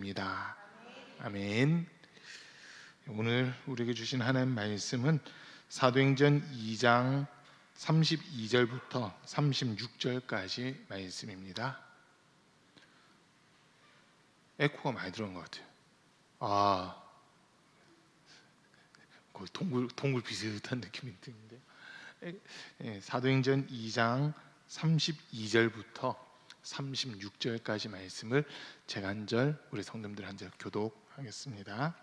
입니다. 아멘. 오늘 우리에게 주신 하나님 말씀은 사도행전 2장 32절부터 36절까지 말씀입니다. 에코가 많이 들어간 것 같아요. 거의 동굴 비슷한 느낌이 드는데, 사도행전 2장 32절부터 36절까지 말씀을 제가 한 절, 우리 성도님들 한 절 교독하겠습니다.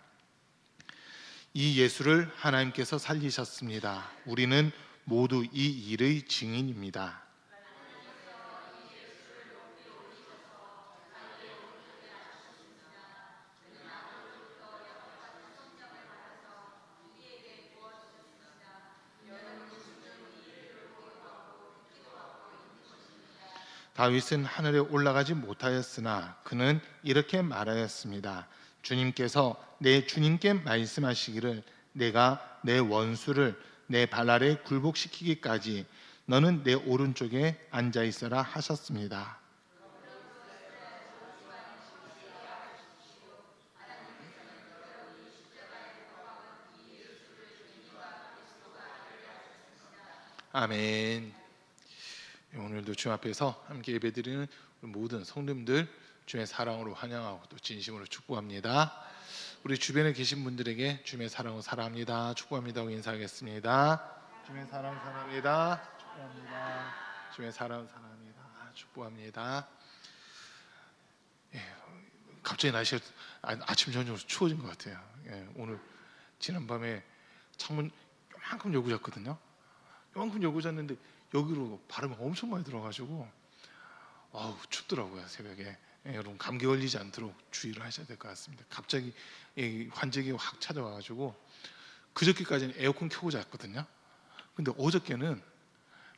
이 예수를 하나님께서 살리셨습니다. 우리는 모두 이 일의 증인입니다. 다윗은 하늘에 올라가지 못하였으나 그는 이렇게 말하였습니다. 주님께서 내 주님께 말씀하시기를 내가 내 원수를 내 발 아래 굴복시키기까지 너는 내 오른쪽에 앉아 있어라 하셨습니다. 아멘. 오늘도 주 앞에서 함께 예배드리는 모든 성도님들 주의 사랑으로 환영하고 또 진심으로 축복합니다. 우리 주변에 계신 분들에게 주의 사랑으로 사랑합니다, 축복합니다 하고 인사하겠습니다. 주의 사랑 사랑합니다, 축복합니다. 주의 사랑 사랑합니다, 축복합니다. 갑자기 날씨가 아침 저녁으로 추워진 것 같아요. 오늘 지난밤에 창문 요만큼 열고 잤거든요. 요만큼 열고 잤는데 여기로 바람이 엄청 많이 들어가지고 춥더라고요, 새벽에. 여러분 감기 걸리지 않도록 주의를 하셔야 될 것 같습니다. 갑자기 환절기가 확 찾아와가지고 그저께까지는 에어컨 켜고 잤거든요. 근데 어저께는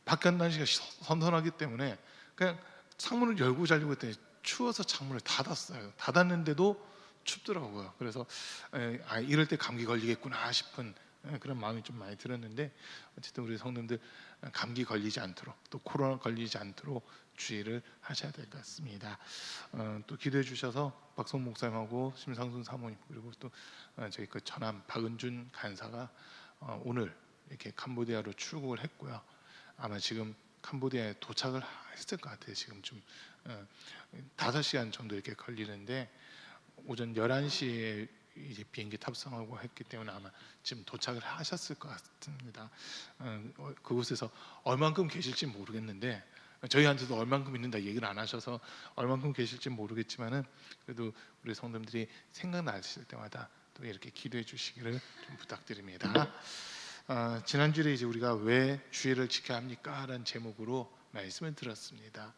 바깥 날씨가 선선하기 때문에 그냥 창문을 열고 자려고 했더니 추워서 창문을 닫았어요. 닫았는데도 춥더라고요. 그래서 이럴 때 감기 걸리겠구나 싶은 그런 마음이 좀 많이 들었는데, 어쨌든 우리 성도님들 감기 걸리지 않도록 또 코로나 걸리지 않도록 주의를 하셔야 될 것 같습니다. 또 기도해 주셔서 박성 목사님하고 심상순 사모님, 그리고 또 저희 그 전함 박은준 간사가 오늘 이렇게 캄보디아로 출국을 했고요. 아마 지금 캄보디아에 도착을 했을 것 같아요. 지금 좀 5시간 정도 이렇게 걸리는데 오전 11시에 이제 비행기 탑승하고 했기 때문에 아마 지금 도착을 하셨을 것 같습니다. 그곳에서 얼만큼 계실지 모르겠는데, 저희한테도 얼만큼 있는다 얘기를 안 하셔서 얼만큼 계실지 모르겠지만은 그래도 우리 성도님들이 생각나실 때마다 또 이렇게 기도해 주시기를 좀 부탁드립니다. 지난주에 이제 우리가 왜 주의를 지켜야 합니까? 라는 제목으로 말씀을 들었습니다.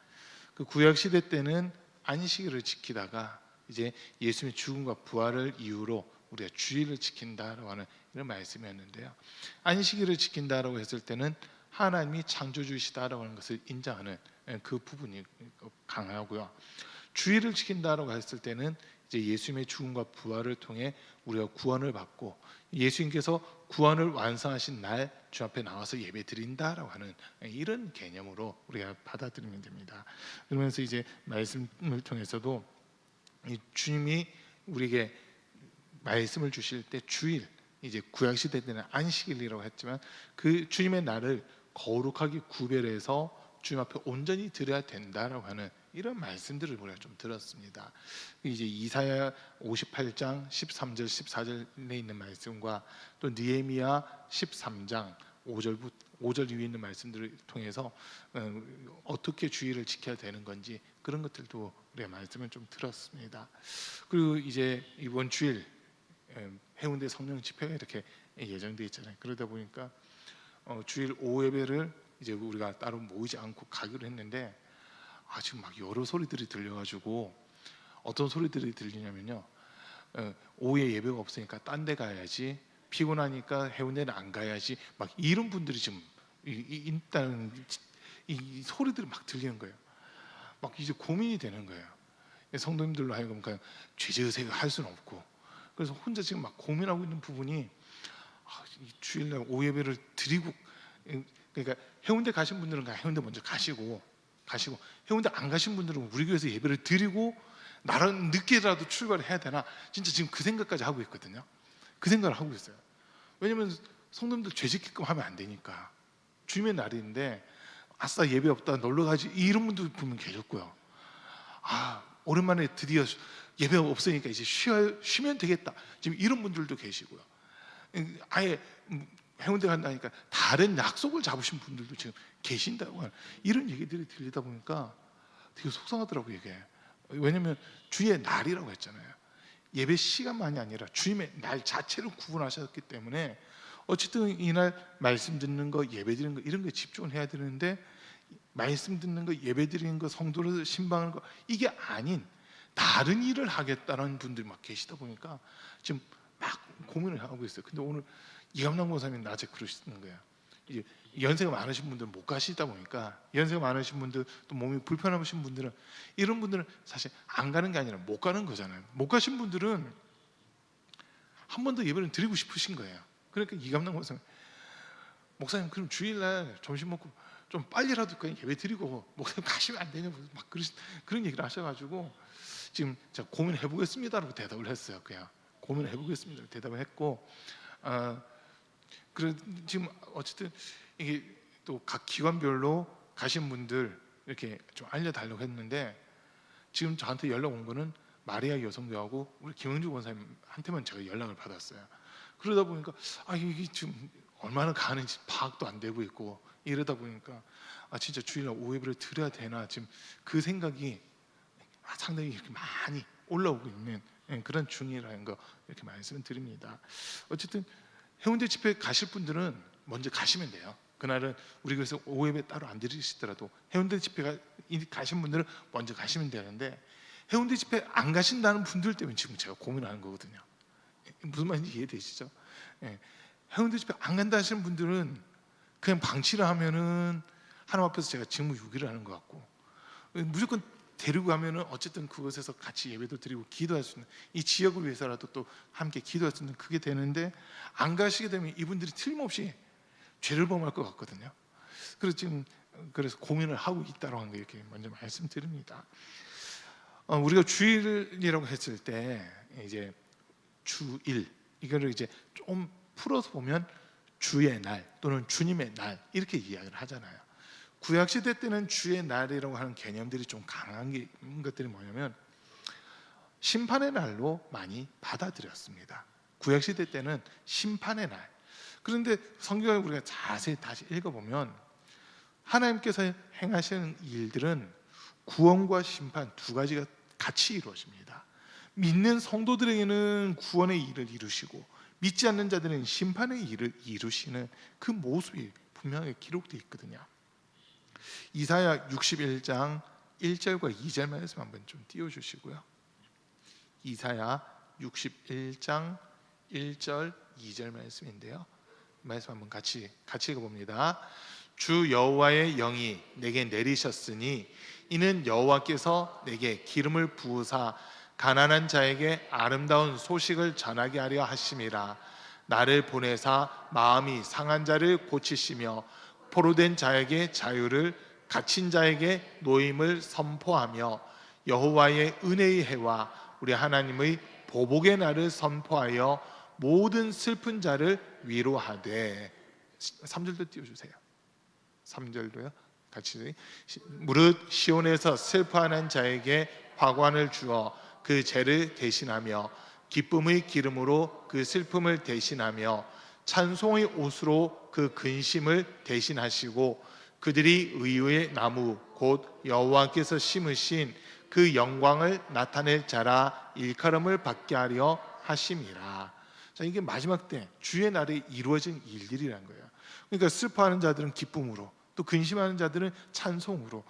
그 구약 시대 때는 안식일을 지키다가 이제 예수님의 죽음과 부활을 이유로 우리가 주의를 지킨다라고 하는 이런 말씀이었는데요. 안식일을 지킨다라고 했을 때는 하나님이 창조주이시다라고 하는 것을 인정하는 그 부분이 강하고요. 주의를 지킨다라고 했을 때는 이제 예수님의 죽음과 부활을 통해 우리가 구원을 받고 예수님께서 구원을 완성하신 날 주 앞에 나와서 예배 드린다라고 하는 이런 개념으로 우리가 받아들이면 됩니다. 그러면서 이제 말씀을 통해서도 이 주님이 우리에게 말씀을 주실 때 주일, 이제 구약 시대 때는 안식일이라고 했지만 그 주님의 날을 거룩하게 구별해서 주님 앞에 온전히 드려야 된다라고 하는 이런 말씀들을 우리가 좀 들었습니다. 이제 이사야 58장 13절 14절에 있는 말씀과 또 느헤미야 13장 5절 위에 있는 말씀들을 통해서 어떻게 주의를 지켜야 되는 건지 그런 것들도 우리가 말씀을 좀 들었습니다. 그리고 이제 이번 주일 해운대 성령 집회가 이렇게 예정돼 있잖아요. 그러다 보니까 주일 오후 예배를 이제 우리가 따로 모이지 않고 가기로 했는데 지금 막 여러 소리들이 들려가지고 어떤 소리들이 들리냐면요, 오후에 예배가 없으니까 딴 데 가야지, 피곤하니까 해운대는 안 가야지, 막 이런 분들이 지금 일단 이 소리들이 막 들리는 거예요. 막 이제 고민이 되는 거예요. 성도님들로 하여금 그냥 죄지으세요 할 수는 없고, 그래서 혼자 지금 막 고민하고 있는 부분이 주일날 오후 예배를 드리고, 그러니까 해운대 가신 분들은 해운대 먼저 가시고 해운대 안 가신 분들은 우리 교회에서 예배를 드리고 나는 늦게라도 출발을 해야 되나, 진짜 지금 그 생각까지 하고 있거든요. 그 생각을 하고 있어요. 왜냐면 성도님들 죄짓게끔 하면 안 되니까. 주님의 날인데 아싸 예배 없다 놀러 가지 이런 분도 분명 계셨고요. 아 오랜만에 드디어 예배 없으니까 이제 쉬면 되겠다 지금 이런 분들도 계시고요. 아예 해운대 간다니까 다른 약속을 잡으신 분들도 지금 계신다고 하는 이런 얘기들이 들리다 보니까 되게 속상하더라고요 이게. 왜냐면 주의 날이라고 했잖아요. 예배 시간만이 아니라 주님의 날 자체를 구분하셨기 때문에 어쨌든 이날 말씀 듣는 거 예배 드리는 거 이런 거에 집중을 해야 되는데, 말씀 듣는 거 예배 드리는 거 성도를 신방하는 거 이게 아닌 다른 일을 하겠다는 분들이 막 계시다 보니까 지금 막 고민을 하고 있어요. 근데 오늘 이감남 권사님 낮에 그러시는 거예요. 이제 연세가 많으신 분들은 못 가시다 보니까, 연세가 많으신 분들 또 몸이 불편하신 분들은, 이런 분들은 사실 안 가는 게 아니라 못 가는 거잖아요. 못 가신 분들은 한 번 더 예배를 드리고 싶으신 거예요. 그러니까 이감남 권사님, 목사님 그럼 주일날 점심 먹고 좀 빨리라도 그냥 예배 드리고 목사님 가시면 안 되냐고 막 그런 얘기를 하셔가지고 지금 제가 고민해 보겠습니다라고 대답을 했어요. 그냥 고민해 보겠습니다 대답을 했고, 그래 지금 어쨌든 이게 또 각 기관별로 가신 분들 이렇게 좀 알려달라고 했는데, 지금 저한테 연락 온 거는 마리아 여성교하고 우리 김영주 권사님한테만 제가 연락을 받았어요. 그러다 보니까 이게 지금 얼마나 가는지 파악도 안 되고 있고 이러다 보니까 진짜 주일날 오예배를 드려야 되나 지금 그 생각이 상당히 이렇게 많이 올라오고 있는 그런 중이라는 거 이렇게 말씀을 드립니다. 어쨌든 해운대 집회 가실 분들은 먼저 가시면 돼요. 그날은 우리 그래서 오예배 따로 안 드리시더라도 해운대 집회 가신 분들은 먼저 가시면 되는데, 해운대 집회 안 가신다는 분들 때문에 지금 제가 고민하는 거거든요. 무슨 말인지 이해되시죠? 해운대 집회 안 간다 하시는 분들은 그냥 방치를 하면은 하나님 앞에서 제가 직무유기를 하는 것 같고, 무조건 데리고 가면은 어쨌든 그곳에서 같이 예배도 드리고 기도할 수 있는, 이 지역을 위해서라도 또 함께 기도할 수 있는 그게 되는데, 안 가시게 되면 이분들이 틀림없이 죄를 범할 것 같거든요. 그래서 고민을 하고 있다고 하는 거 이렇게 먼저 말씀드립니다. 우리가 주일이라고 했을 때 이제 주일 이거를 이제 좀 풀어서 보면 주의 날 또는 주님의 날 이렇게 이야기를 하잖아요. 구약 시대 때는 주의 날이라고 하는 개념들이 좀 강한 것들이 뭐냐면 심판의 날로 많이 받아들였습니다. 구약 시대 때는 심판의 날. 그런데 성경을 우리가 자세히 다시 읽어보면 하나님께서 행하시는 일들은 구원과 심판 두 가지가 같이 이루어집니다. 믿는 성도들에게는 구원의 일을 이루시고 믿지 않는 자들은 심판의 일을 이루시는 그 모습이 분명하게 기록되어 있거든요. 이사야 61장 1절과 2절 말씀 한번 좀 띄워주시고요. 이사야 61장 1절 2절 말씀인데요, 말씀 한번 같이 읽어봅니다. 주 여호와의 영이 내게 내리셨으니 이는 여호와께서 내게 기름을 부으사 가난한 자에게 아름다운 소식을 전하게 하려 하심이라. 나를 보내사 마음이 상한 자를 고치시며 포로된 자에게 자유를, 갇힌 자에게 노임을 선포하며 여호와의 은혜의 해와 우리 하나님의 보복의 날을 선포하여 모든 슬픈 자를 위로하되. 3절도 띄워주세요. 3절도요 같이. 무릇 시온에서 슬퍼하는 자에게 화관을 주어 그 죄를 대신하며 기쁨의 기름으로 그 슬픔을 대신하며 찬송의 옷으로 그 근심을 대신하시고 그들이 의의 나무 곧 여호와께서 심으신 그 영광을 나타낼 자라 일컬음을 받게 하려 하심이라. 자, 이게 마지막 때 주의 날에 이루어진 일들이란 거예요. 그러니까 슬퍼하는 자들은 기쁨으로, 또 근심하는 자들은 찬송으로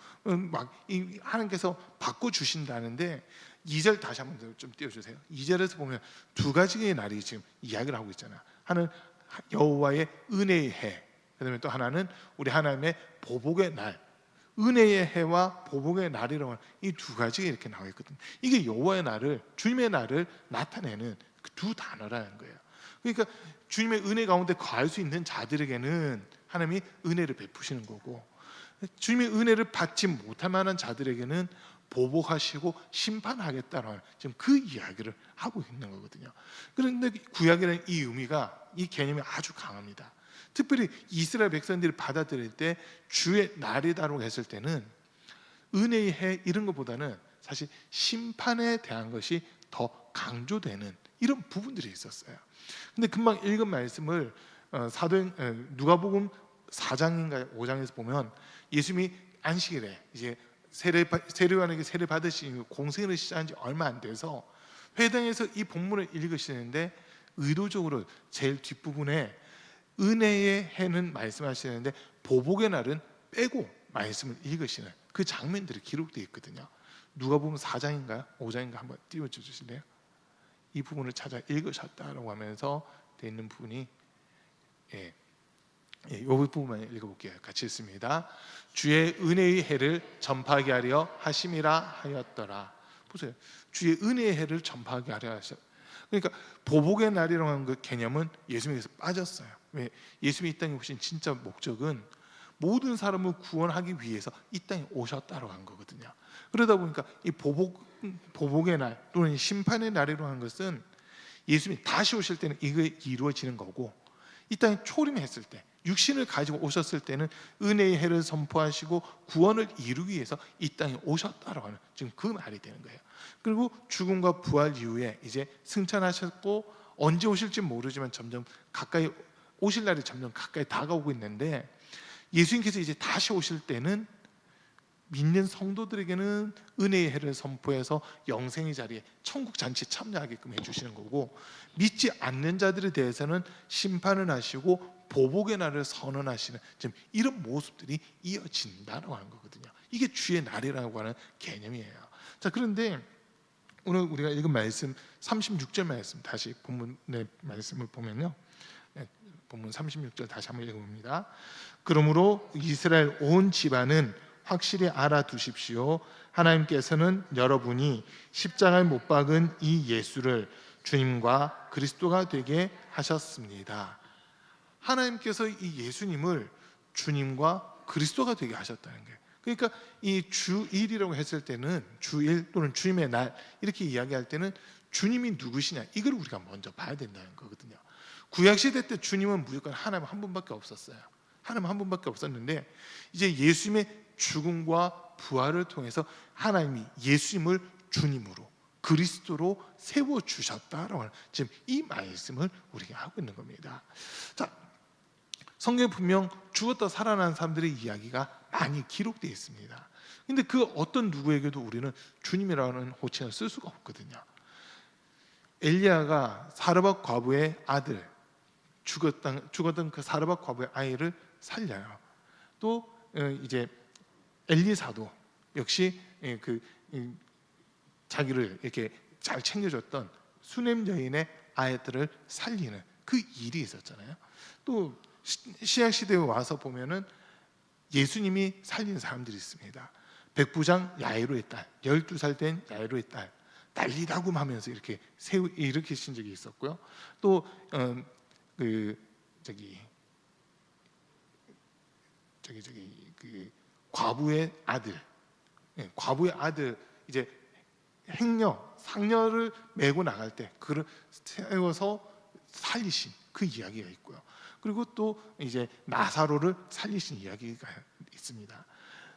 하나님께서 바꿔 주신다는데, 2절 다시 한번 좀 띄워주세요. 2절에서 보면 두 가지의 날이 지금 이야기를 하고 있잖아요. 하나는 여호와의 은혜의 해, 그다음에 또 하나는 우리 하나님의 보복의 날. 은혜의 해와 보복의 날이라고 하는 이 두 가지가 이렇게 나와 있거든요. 이게 여호와의 날을, 주님의 날을 나타내는 그 두 단어라는 거예요. 그러니까 주님의 은혜 가운데 거할 수 있는 자들에게는 하나님이 은혜를 베푸시는 거고, 주님의 은혜를 받지 못할 만한 자들에게는 보복하시고 심판하겠다는 지금 그 이야기를 하고 있는 거거든요. 그런데 구약이라는 이 의미가, 이 개념이 아주 강합니다. 특별히 이스라엘 백성들이 받아들일 때 주의 날이다라고 했을 때는 은혜의 해 이런 것보다는 사실 심판에 대한 것이 더 강조되는 이런 부분들이 있었어요. 근데 금방 읽은 말씀을 누가복음 4장인가 5장에서 보면 예수님이 안식일에 이제 세례요한에게 세례 받으신 공생을 시작한 지 얼마 안 돼서 회당에서 이 본문을 읽으시는데 의도적으로 제일 뒷부분에 은혜의 해는 말씀하시는데 보복의 날은 빼고 말씀을 읽으시는 그 장면들이 기록되어 있거든요. 누가복음 4장인가요? 5장인가 한번 띄워줘 주실래요? 이 부분을 찾아 읽으셨다라고 하면서 되어 있는 부분이 이 부분만 읽어볼게요. 같이 읽습니다. 주의 은혜의 해를 전파하게 하려 하심이라 하였더라. 보세요. 주의 은혜의 해를 전파하게 하려 하셨. 그러니까 보복의 날이라고 하는 그 개념은 예수님에게서 빠졌어요. 왜? 예수님이 이 땅에 오신 진짜 목적은 모든 사람을 구원하기 위해서 이 땅에 오셨다고 한 거거든요. 그러다 보니까 이 보복의 날 또는 심판의 날이라고 하는 것은 예수님이 다시 오실 때는 이게 이루어지는 거고, 이 땅에 초림했을 때 육신을 가지고 오셨을 때는 은혜의 해를 선포하시고 구원을 이루기 위해서 이 땅에 오셨다라고 하는 지금 그 말이 되는 거예요. 그리고 죽음과 부활 이후에 이제 승천하셨고 언제 오실지 모르지만 점점 가까이 오실 날이 점점 가까이 다가오고 있는데, 예수님께서 이제 다시 오실 때는 믿는 성도들에게는 은혜의 해를 선포해서 영생의 자리에 천국 잔치에 참여하게끔 해주시는 거고, 믿지 않는 자들에 대해서는 심판을 하시고 보복의 날을 선언하시는 지금 이런 모습들이 이어진다고 하는 거거든요. 이게 주의 날이라고 하는 개념이에요. 자, 그런데 오늘 우리가 읽은 말씀 36절 말씀 다시 본문의 말씀을 보면요, 본문 36절 다시 한번 읽어봅니다. 그러므로 이스라엘 온 집안은 확실히 알아두십시오. 하나님께서는 여러분이 십자가에 못 박은 이 예수를 주님과 그리스도가 되게 하셨습니다. 하나님께서 이 예수님을 주님과 그리스도가 되게 하셨다는 거예요. 그러니까 이 주일이라고 했을 때는, 주일 또는 주님의 날 이렇게 이야기할 때는 주님이 누구시냐 이걸 우리가 먼저 봐야 된다는 거거든요. 구약시대 때 주님은 무조건 하나님 한 분밖에 없었어요. 하나님 한 분밖에 없었는데 이제 예수님의 죽음과 부활을 통해서 하나님이 예수님을 주님으로 그리스도로 세워주셨다라고 하는 지금 이 말씀을 우리가 하고 있는 겁니다. 자, 성경에 분명 죽었다 살아난 사람들의 이야기가 많이 기록되어 있습니다. 근데 그 어떤 누구에게도 우리는 주님이라는 호칭을 쓸 수가 없거든요. 엘리야가 사르밧 과부의 아들, 죽었던 그 사르밧 과부의 아이를 살려요. 또 이제 엘리사도 역시 자기를 이렇게 잘 챙겨줬던 수넴 여인의 아이들을 살리는 그 일이 있었잖아요. 또 신약 시대에 와서 보면은 예수님이 살린 사람들이 있습니다. 백부장 야이로의 딸, 12살 된 야이로의 딸, 난리다굼 하면서 이렇게 일으키신 적이 있었고요. 또 과부의 아들, 과부의 아들 이제 상녀를 메고 나갈 때 그를 세워서 살리신 그 이야기가 있고요. 그리고 또 이제 나사로를 살리신 이야기가 있습니다.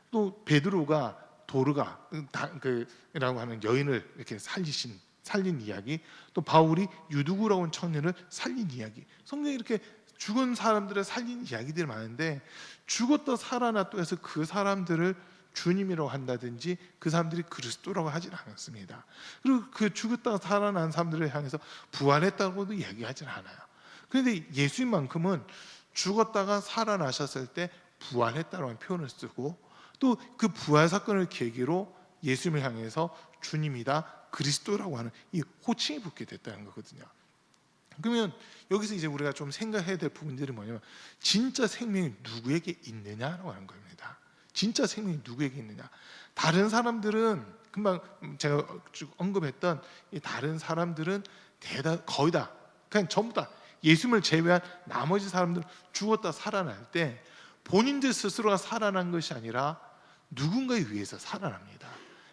또 베드로가 도르가라고 하는 여인을 이렇게 살린 이야기, 또 바울이 유두구라고 하는 청년을 살린 이야기, 성경에 이렇게 죽은 사람들을 살린 이야기들이 많은데 죽었다 살아났다 해서 그 사람들을 주님이라고 한다든지 그 사람들이 그리스도라고 하진 않았습니다. 그리고 그 죽었다 살아난 사람들을 향해서 부활했다고도 이야기하진 않아요. 그런데 예수님만큼은 죽었다가 살아나셨을 때 부활했다라는 표현을 쓰고, 또 그 부활 사건을 계기로 예수님을 향해서 주님이다, 그리스도라고 하는 이 호칭이 붙게 됐다는 거거든요. 그러면 여기서 이제 우리가 좀 생각해야 될 부분들이 뭐냐면, 진짜 생명이 누구에게 있느냐라고 하는 겁니다. 진짜 생명이 누구에게 있느냐. 다른 사람들은 금방 제가 쭉 언급했던 이 다른 사람들은 거의 다 그냥 전부 다 예수님을 제외한 나머지 사람들은 죽었다 살아날 때 본인들 스스로가 살아난 것이 아니라 누군가에 의해서 살아납니다.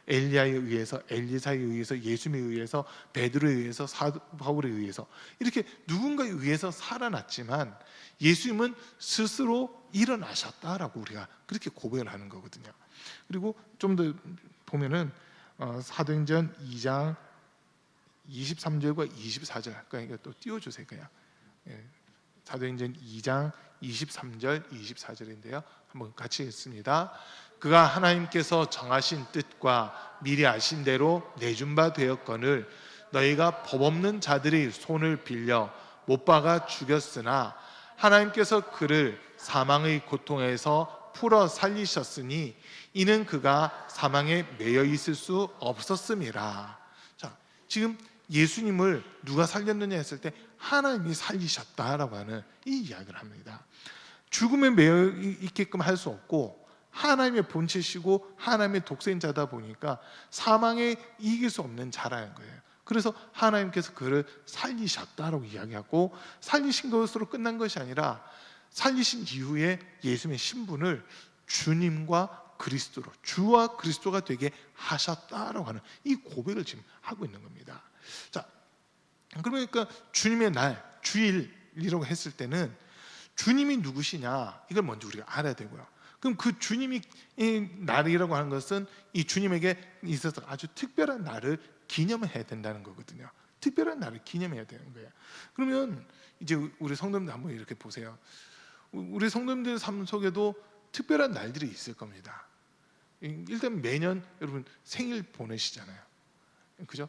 엘리야에 의해서, 엘리사에 의해서, 예수님에 의해서, 베드로에 의해서, 사도 바울에 의해서, 이렇게 누군가에 의해서 살아났지만 예수님은 스스로 일어나셨다라고 우리가 그렇게 고백을 하는 거거든요. 그리고 좀 더 보면은 사도행전 2장 23절과 24절, 그러니까 또 띄워주세요. 그냥 사도행전 2장 23절 24절인데요 한번 같이 읽습니다. 그가 하나님께서 정하신 뜻과 미리 아신 대로 내준 바 되었거늘 너희가 법 없는 자들의 손을 빌려 못 박아 죽였으나 하나님께서 그를 사망의 고통에서 풀어 살리셨으니 이는 그가 사망에 매여 있을 수 없었음이라. 자, 지금 예수님을 누가 살렸느냐 했을 때 하나님이 살리셨다라고 하는 이 이야기를 합니다. 죽음에 매여 있게끔 할 수 없고 하나님의 본체시고 하나님의 독생자다 보니까 사망에 이길 수 없는 자라는 거예요. 그래서 하나님께서 그를 살리셨다라고 이야기하고, 살리신 것으로 끝난 것이 아니라 살리신 이후에 예수님의 신분을 주님과 그리스도로, 주와 그리스도가 되게 하셨다라고 하는 이 고백을 지금 하고 있는 겁니다. 자, 그러니까 주님의 날, 주일이라고 했을 때는 주님이 누구시냐 이걸 먼저 우리가 알아야 되고요. 그럼 그 주님이 이 날이라고 하는 것은 이 주님에게 있어서 아주 특별한 날을 기념해야 된다는 거거든요. 특별한 날을 기념해야 되는 거예요. 그러면 이제 우리 성도님들 한번 이렇게 보세요. 우리 성도님들 삶 속에도 특별한 날들이 있을 겁니다. 일단 매년 여러분 생일 보내시잖아요. 그죠?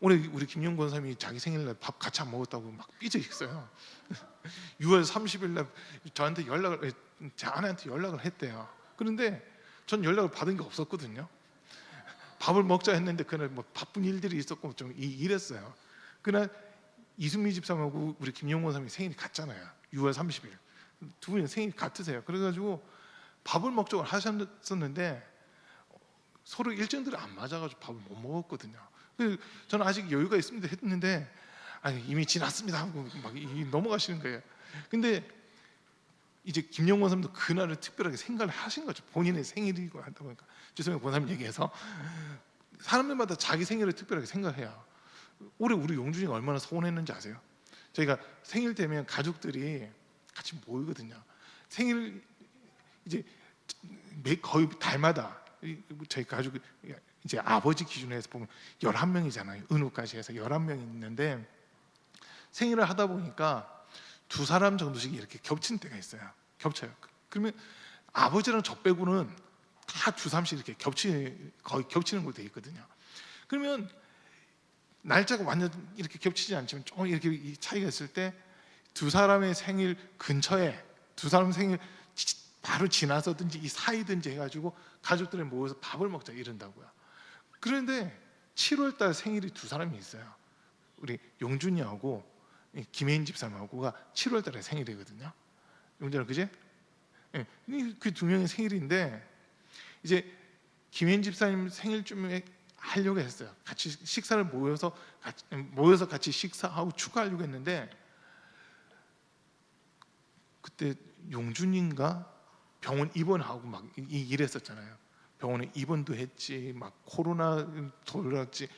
오늘 우리 김용 권사님이 자기 생일날 밥 같이 안 먹었다고 막 삐져 있어요. 6월 30일 날 저한테 제 아내한테 연락을 했대요. 그런데 전 연락을 받은 게 없었거든요. 밥을 먹자 했는데 그날 뭐 바쁜 일들이 있었고 좀 이랬어요. 그날 이승미 집사하고 우리 김용 권사님이 생일이 같잖아요. 6월 30일 두 분이 생일이 같으세요. 그래가지고 밥을 먹자고 하셨었는데 서로 일정들이 안 맞아가지고 밥을 못 먹었거든요. 저는 아직 여유가 있습니다 했는데 아니 이미 지났습니다 하고 막 넘어가시는 거예요. 근데 이제 김영권 선생님도 그날을 특별하게 생각을 하신 거죠. 본인의 생일이고 하다 보니까 죄송해요 권사님 얘기해서 사람들마다 자기 생일을 특별하게 생각해요. 올해 우리 용준이가 얼마나 서운했는지 아세요? 저희가 생일 되면 가족들이 같이 모이거든요. 생일 이제 거의 달마다 저희 가족 이제 아버지 기준으로 해서 보면 11명이잖아요. 은우까지 해서 11명이 있는데 생일을 하다 보니까 두 사람 정도씩 이렇게 겹친 때가 있어요. 겹쳐요. 그러면 아버지랑 저 빼고는 다 두 사람씩 이렇게 거의 겹치는 걸로 돼 있거든요. 그러면 날짜가 완전 이렇게 겹치지 않지만 조금 이렇게 이 차이가 있을 때 두 사람의 생일 근처에 두 사람 생일 바로 지나서든지 이 사이든지 해가지고 가족들이 모여서 밥을 먹자 이런다고요. 그런데 7월달 생일이 두 사람이 있어요. 우리 용준이하고 김혜인 집사님하고가 7월달에 생일이거든요. 용준아 그지? 네, 그 두 명의 생일인데 이제 김혜인 집사님 생일쯤에 하려고 했어요. 같이 식사를 모여서 같이 식사하고 축하하려고 했는데 그때 용준인가 병원 입원하고 막 이랬었잖아요. 병원에 입원도 했지, 막 코로나 돌았지,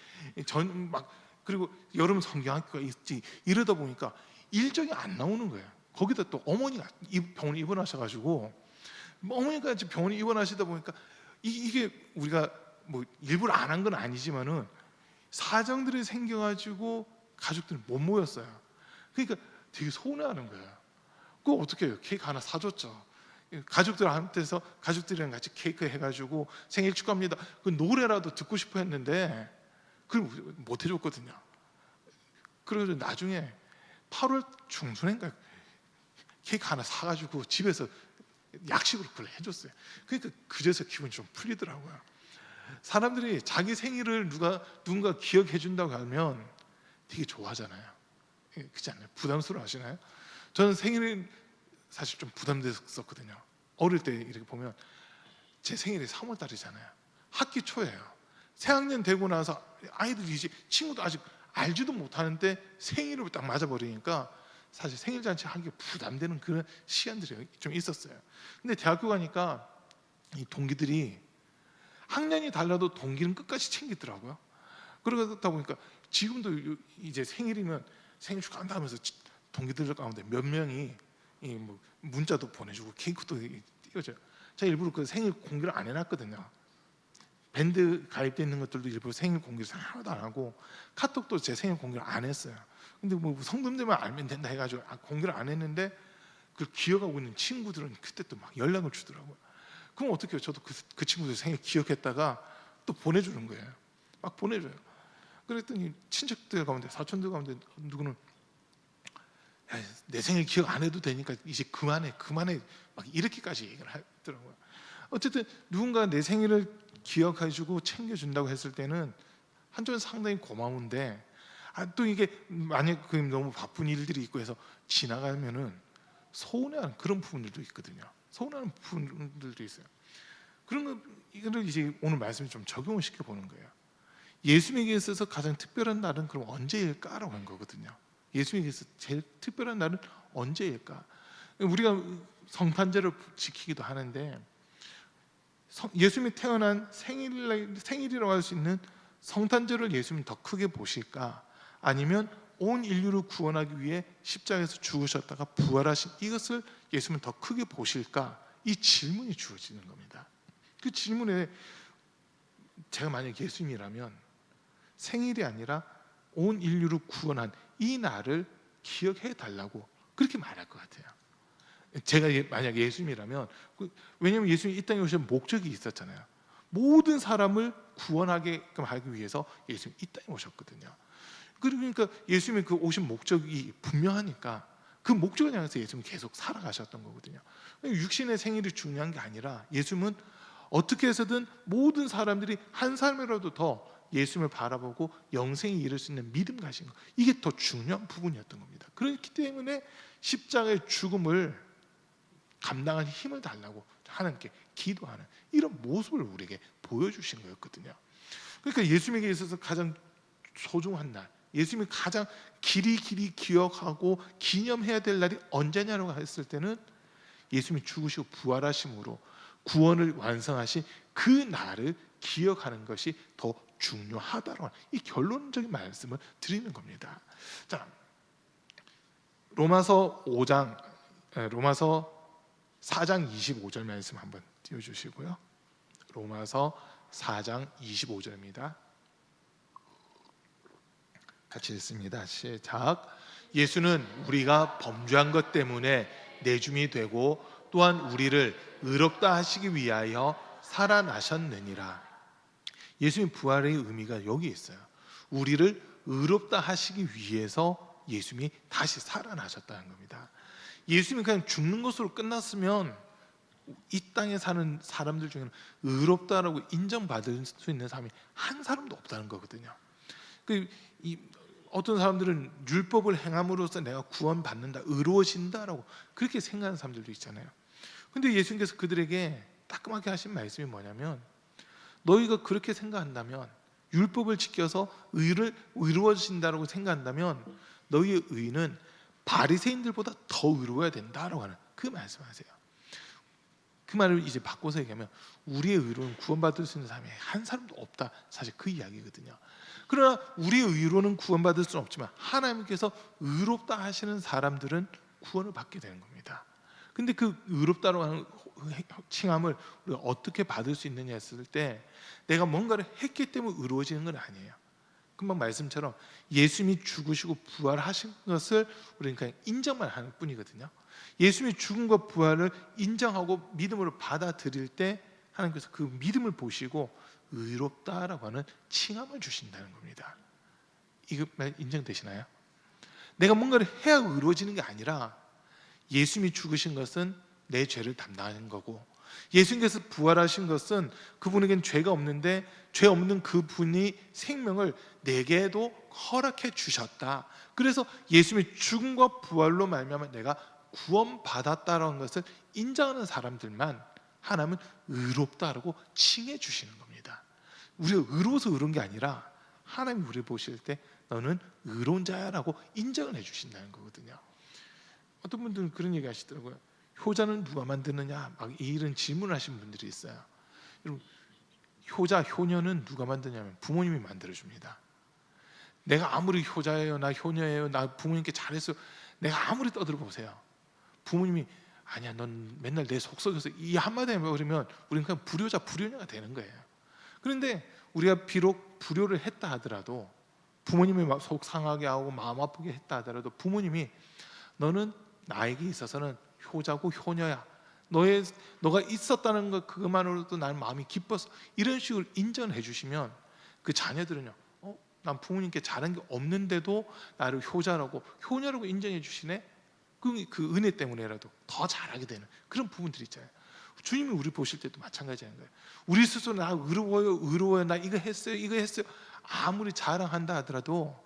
전 막 그리고 여름 성경학교가 있지 이러다 보니까 일정이 안 나오는 거예요. 거기다 또 어머니가 병원에 입원하셔가지고 어머니가 이제 병원에 입원하시다 보니까 이게 우리가 뭐 일부러 안 한 건 아니지만은 사정들이 생겨가지고 가족들이 못 모였어요. 그러니까 되게 서운해하는 거예요. 그거 어떻게 해요? 케이크 하나 사줬죠. 가족들한테서 가족들이랑 같이 케이크 해가지고 생일 축하합니다. 그 노래라도 듣고 싶어 했는데 그걸 못 해줬거든요. 그래서 나중에 8월 중순인가 케이크 하나 사가지고 집에서 약식으로 그걸 해줬어요. 그러니까 그래서 기분이 좀 풀리더라고요. 사람들이 자기 생일을 누군가 기억해 준다고 하면 되게 좋아하잖아요. 그렇지 않나요? 부담스러워 하시나요? 저는 생일은 사실 좀 부담됐었거든요. 어릴 때 이렇게 보면 제 생일이 3월 달이잖아요. 학기 초예요. 새학년 되고 나서 아이들이 이제 친구도 아직 알지도 못하는데 생일을 딱 맞아버리니까 사실 생일 잔치 하기가 부담되는 그런 시간들이 좀 있었어요. 근데 대학교 가니까 이 동기들이 학년이 달라도 동기는 끝까지 챙기더라고요. 그러다 보니까 지금도 이제 생일이면 생일 축하한다 하면서 동기들 가운데 몇 명이 뭐 문자도 보내주고 케이크도 띄워줘요. 제가 일부러 그 생일 공개를 안 해놨거든요. 밴드 가입돼 있는 것들도 일부러 생일 공개를 하나도 안 하고, 카톡도 제 생일 공개를 안 했어요. 근데 뭐 성도님들만 알면 된다 해가지고 공개를 안 했는데, 그걸 기억하고 있는 친구들은 그때 또 막 연락을 주더라고요. 그럼 어떻게 해요? 저도 그 친구들 생일 기억했다가 또 보내주는 거예요. 막 보내줘요. 그랬더니 친척들 가운데, 사촌들 가운데 누구는 야, 내 생일 기억 안 해도 되니까 이제 그만해 막 이렇게까지 얘기를 하더라고요. 어쨌든 누군가 내 생일을 기억해주고 챙겨준다고 했을 때는 한쪽은 상당히 고마운데, 또 이게 만약 그 너무 바쁜 일들이 있고 해서 지나가면은 서운해하는 그런 부분들도 있거든요. 서운하는 부분들도 있어요. 그런 거, 이거를 이제 오늘 말씀에 좀 적용을 시켜 보는 거예요. 예수님에게 있어서 가장 특별한 날은 그럼 언제일까라고 한 거거든요. 예수님에게 있어서 제일 특별한 날은 언제일까? 우리가 성탄절을 지키기도 하는데, 예수님이 태어난 생일이라고 할 수 있는 성탄절을 예수님이 더 크게 보실까? 아니면 온 인류를 구원하기 위해 십자가에서 죽으셨다가 부활하신 이것을 예수님은 더 크게 보실까? 이 질문이 주어지는 겁니다. 그 질문에 제가 만약 예수님이라면 생일이 아니라 온 인류를 구원한 이 날을 기억해 달라고 그렇게 말할 것 같아요. 제가 만약 예수님이라면, 왜냐하면 예수님이 이 땅에 오신 목적이 있었잖아요. 모든 사람을 구원하게끔 하기 위해서 예수님이 이 땅에 오셨거든요. 그러니까 예수님이 그 오신 목적이 분명하니까 그 목적을 향해서 예수님은 계속 살아가셨던 거거든요. 육신의 생일이 중요한 게 아니라 예수님은 어떻게 해서든 모든 사람들이 한 사람이라도 더 예수님을 바라보고 영생에 이를 수 있는 믿음 가신 것, 이게 더 중요한 부분이었던 겁니다. 그렇기 때문에 십자가의 죽음을 감당할 힘을 달라고 하나님께 기도하는 이런 모습을 우리에게 보여주신 거였거든요. 그러니까 예수님에게 있어서 가장 소중한 날, 예수님이 가장 길이 기억하고 기념해야 될 날이 언제냐라고 했을 때는 예수님이 죽으시고 부활하심으로 구원을 완성하신 그 날을 기억하는 것이 더 중요하다라는 이 결론적인 말씀을 드리는 겁니다. 자, 로마서 4장 25절 말씀 한번 띄워주시고요. 로마서 4장 25절입니다. 같이 읽습니다. 시작. 예수는 우리가 범죄한 것 때문에 내줌이 되고 또한 우리를 의롭다 하시기 위하여 살아나셨느니라. 예수님 부활의 의미가 여기 있어요. 우리를 의롭다 하시기 위해서 예수님이 다시 살아나셨다는 겁니다. 예수님이 그냥 죽는 것으로 끝났으면 이 땅에 사는 사람들 중에는 의롭다라고 인정받을 수 있는 사람이 한 사람도 없다는 거거든요. 어떤 사람들은 율법을 행함으로써 내가 구원받는다, 의로워진다라고 그렇게 생각하는 사람들도 있잖아요. 근데 예수님께서 그들에게 따끔하게 하신 말씀이 뭐냐면, 너희가 그렇게 생각한다면, 율법을 지켜서 의로워진다라고 생각한다면 너희의 의는 바리새인들보다 더 의로워야 된다라고 하는 그 말씀하세요. 그 말을 이제 바꿔서 얘기하면 우리의 의로는 구원받을 수 있는 사람이 한 사람도 없다, 사실 그 이야기거든요. 그러나 우리의 의로는 구원받을 수는 없지만 하나님께서 의롭다 하시는 사람들은 구원을 받게 되는 겁니다. 근데 그 의롭다라고 하는 칭함을 우리가 어떻게 받을 수 있느냐 했을 때, 내가 뭔가를 했기 때문에 의로워지는 건 아니에요. 금방 말씀처럼 예수님이 죽으시고 부활하신 것을 우리는 그냥 인정만 하는 뿐이거든요. 예수님이 죽음과 부활을 인정하고 믿음으로 받아들일 때 하나님께서 그 믿음을 보시고 의롭다라고 하는 칭함을 주신다는 겁니다. 이거 인정되시나요? 내가 뭔가를 해야 의로워지는 게 아니라 예수님이 죽으신 것은 내 죄를 담당하는 거고, 예수님께서 부활하신 것은 그분에겐 죄가 없는데 죄 없는 그분이 생명을 내게도 허락해 주셨다. 그래서 예수님의 죽음과 부활로 말미암아 내가 구원받았다는 것을 인정하는 사람들만 하나님은 의롭다라고 칭해 주시는 겁니다. 우리가 의로워서 의로운 게 아니라 하나님이 우리를 보실 때 너는 의로운 자야라고 인정을 해주신다는 거거든요. 어떤 분들은 그런 얘기 하시더라고요. 효자는 누가 만드느냐, 막 이런 질문을 하신 분들이 있어요. 여러분, 효자, 효녀는 누가 만드냐면 부모님이 만들어줍니다. 내가 아무리 효자예요, 나 효녀예요, 나 부모님께 잘했어요, 내가 아무리 떠들어 보세요, 부모님이 아니야, 넌 맨날 내 속썩여서 이 한마디 해버리면 우리는 그냥 불효자, 불효녀가 되는 거예요. 그런데 우리가 비록 불효를 했다 하더라도, 부모님이 속 상하게 하고 마음 아프게 했다 하더라도 부모님이 너는 나에게 있어서는 효자고 효녀야, 너가 있었다는 것 그것만으로도 나는 마음이 기뻤어, 이런 식으로 인정해 주시면 그 자녀들은요, 난 부모님께 잘한 게 없는데도 나를 효자라고 효녀라고 인정해 주시네, 그 은혜 때문에라도 더 잘하게 되는 그런 부분들이 있잖아요. 주님이 우리 보실 때도 마찬가지인 거예요. 우리 스스로 나 의로워요, 나 이거 했어요, 아무리 자랑한다 하더라도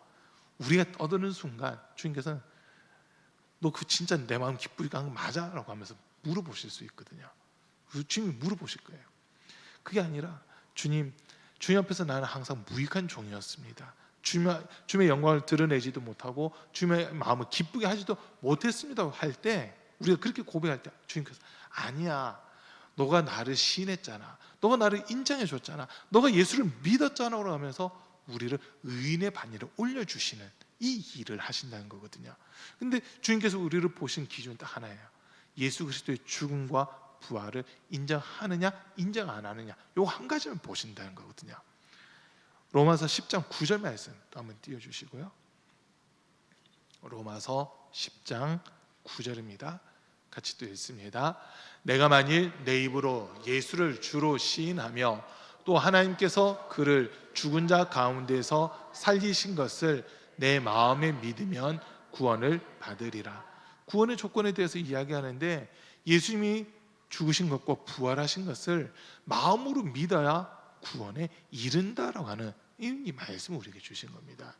우리가 떠드는 순간 주님께서는 너 그 진짜 내 마음 기쁘게 한 거 맞아? 라고 하면서 물어보실 수 있거든요. 주님이 물어보실 거예요. 그게 아니라 주님 앞에서 나는 항상 무익한 종이었습니다, 주님의 영광을 드러내지도 못하고 주님의 마음을 기쁘게 하지도 못했습니다 할 때, 우리가 그렇게 고백할 때 주님께서 아니야, 너가 나를 시인했잖아, 너가 나를 인정해 줬잖아, 너가 예수를 믿었잖아 라고 하면서 우리를 의인의 반열에 올려주시는 이 일을 하신다는 거거든요. 근데 주님께서 우리를 보신 기준은 딱 하나예요. 예수 그리스도의 죽음과 부활을 인정하느냐 인정 안 하느냐, 요 한 가지만 보신다는 거거든요. 로마서 10장 9절 말씀 또 한번 띄워주시고요. 로마서 10장 9절입니다. 같이 또 읽습니다. 내가 만일 내 입으로 예수를 주로 시인하며 또 하나님께서 그를 죽은 자 가운데서 살리신 것을 내 마음에 믿으면 구원을 받으리라. 구원의 조건에 대해서 이야기하는데, 예수님이 죽으신 것과 부활하신 것을 마음으로 믿어야 구원에 이른다라고 하는 이 말씀을 우리에게 주신 겁니다.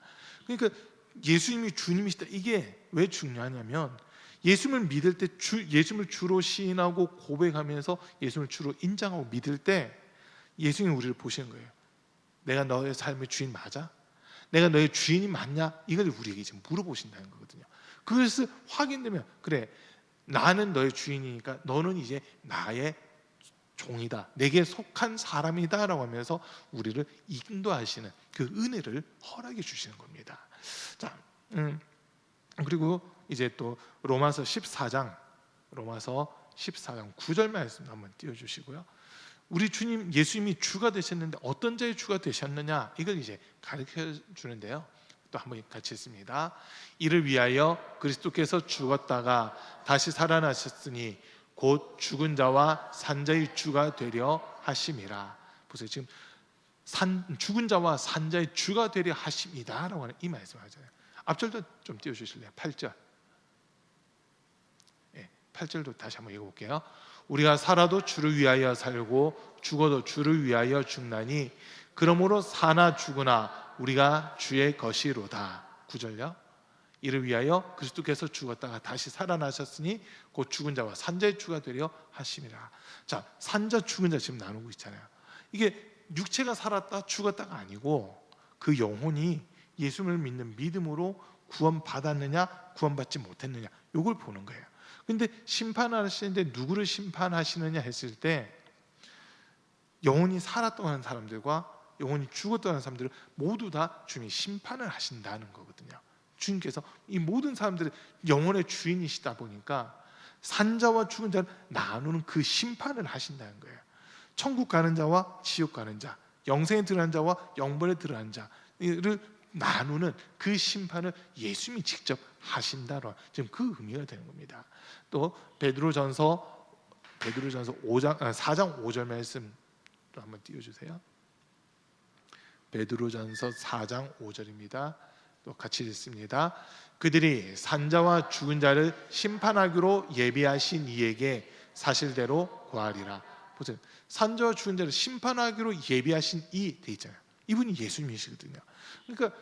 그러니까 예수님이 주님이시다, 이게 왜 중요하냐면, 예수님을 믿을 때 예수님을 주로 시인하고 고백하면서 예수님을 주로 인정하고 믿을 때 예수님이 우리를 보시는 거예요. 내가 너의 삶의 주인 맞아? 내가 너의 주인이 맞냐? 이걸 우리에게 지금 물어보신다는 거거든요. 그것을 확인되면, 그래, 나는 너의 주인이니까 너는 이제 나의 종이다, 내게 속한 사람이다 라고 하면서 우리를 인도하시는 그 은혜를 허락해 주시는 겁니다. 자, 그리고 이제 또 로마서 14장 9절 말씀 한번 띄워주시고요. 우리 주님 예수님이 주가 되셨는데 어떤 자의 주가 되셨느냐, 이걸 이제 가르쳐 주는데요. 또 한번 같이 읽습니다. 이를 위하여 그리스도께서 죽었다가 다시 살아나셨으니 곧 죽은 자와 산 자의 주가 되려 하심이라. 보세요, 지금 죽은 자와 산 자의 주가 되려 하심이다라고 하는 이 말씀을 하잖아요. 앞절도 좀 띄워주실래요? 8절. 8절도 다시 한번 읽어볼게요. 우리가 살아도 주를 위하여 살고 죽어도 주를 위하여 죽나니 그러므로 사나 죽으나 우리가 주의 것이로다. 9절요. 이를 위하여 그리스도께서 죽었다가 다시 살아나셨으니 곧 죽은 자와 산자의 주가 되려 하심이라. 자, 산자 죽은 자 지금 나누고 있잖아요. 이게 육체가 살았다 죽었다가 아니고 그 영혼이 예수를 믿는 믿음으로 구원받았느냐 구원받지 못했느냐, 이걸 보는 거예요. 근데 심판하시는데 누구를 심판하시느냐 했을 때, 영혼이 살았던 하는 사람들과 영혼이 죽었던 하는 사람들을 모두 다 주님이 심판을 하신다는 거거든요. 주님께서 이 모든 사람들의 영혼의 주인이시다 보니까 산자와 죽은 자를 나누는 그 심판을 하신다는 거예요. 천국 가는 자와 지옥 가는 자, 영생에 들어간 자와 영벌에 들어간 자를 나누는 그 심판을 예수님이 직접 하신다로 지금 그 의미가 되는 겁니다. 또 베드로전서 4장 5절 말씀 또 한번 띄워주세요. 베드로전서 4장 5절입니다. 또 같이 읽습니다. 그들이 산자와 죽은 자를 심판하기로 예비하신 이에게 사실대로 고하리라. 보세요, 산자와 죽은 자를 심판하기로 예비하신 이 돼 있잖아요. 이분이 예수님이시거든요. 그러니까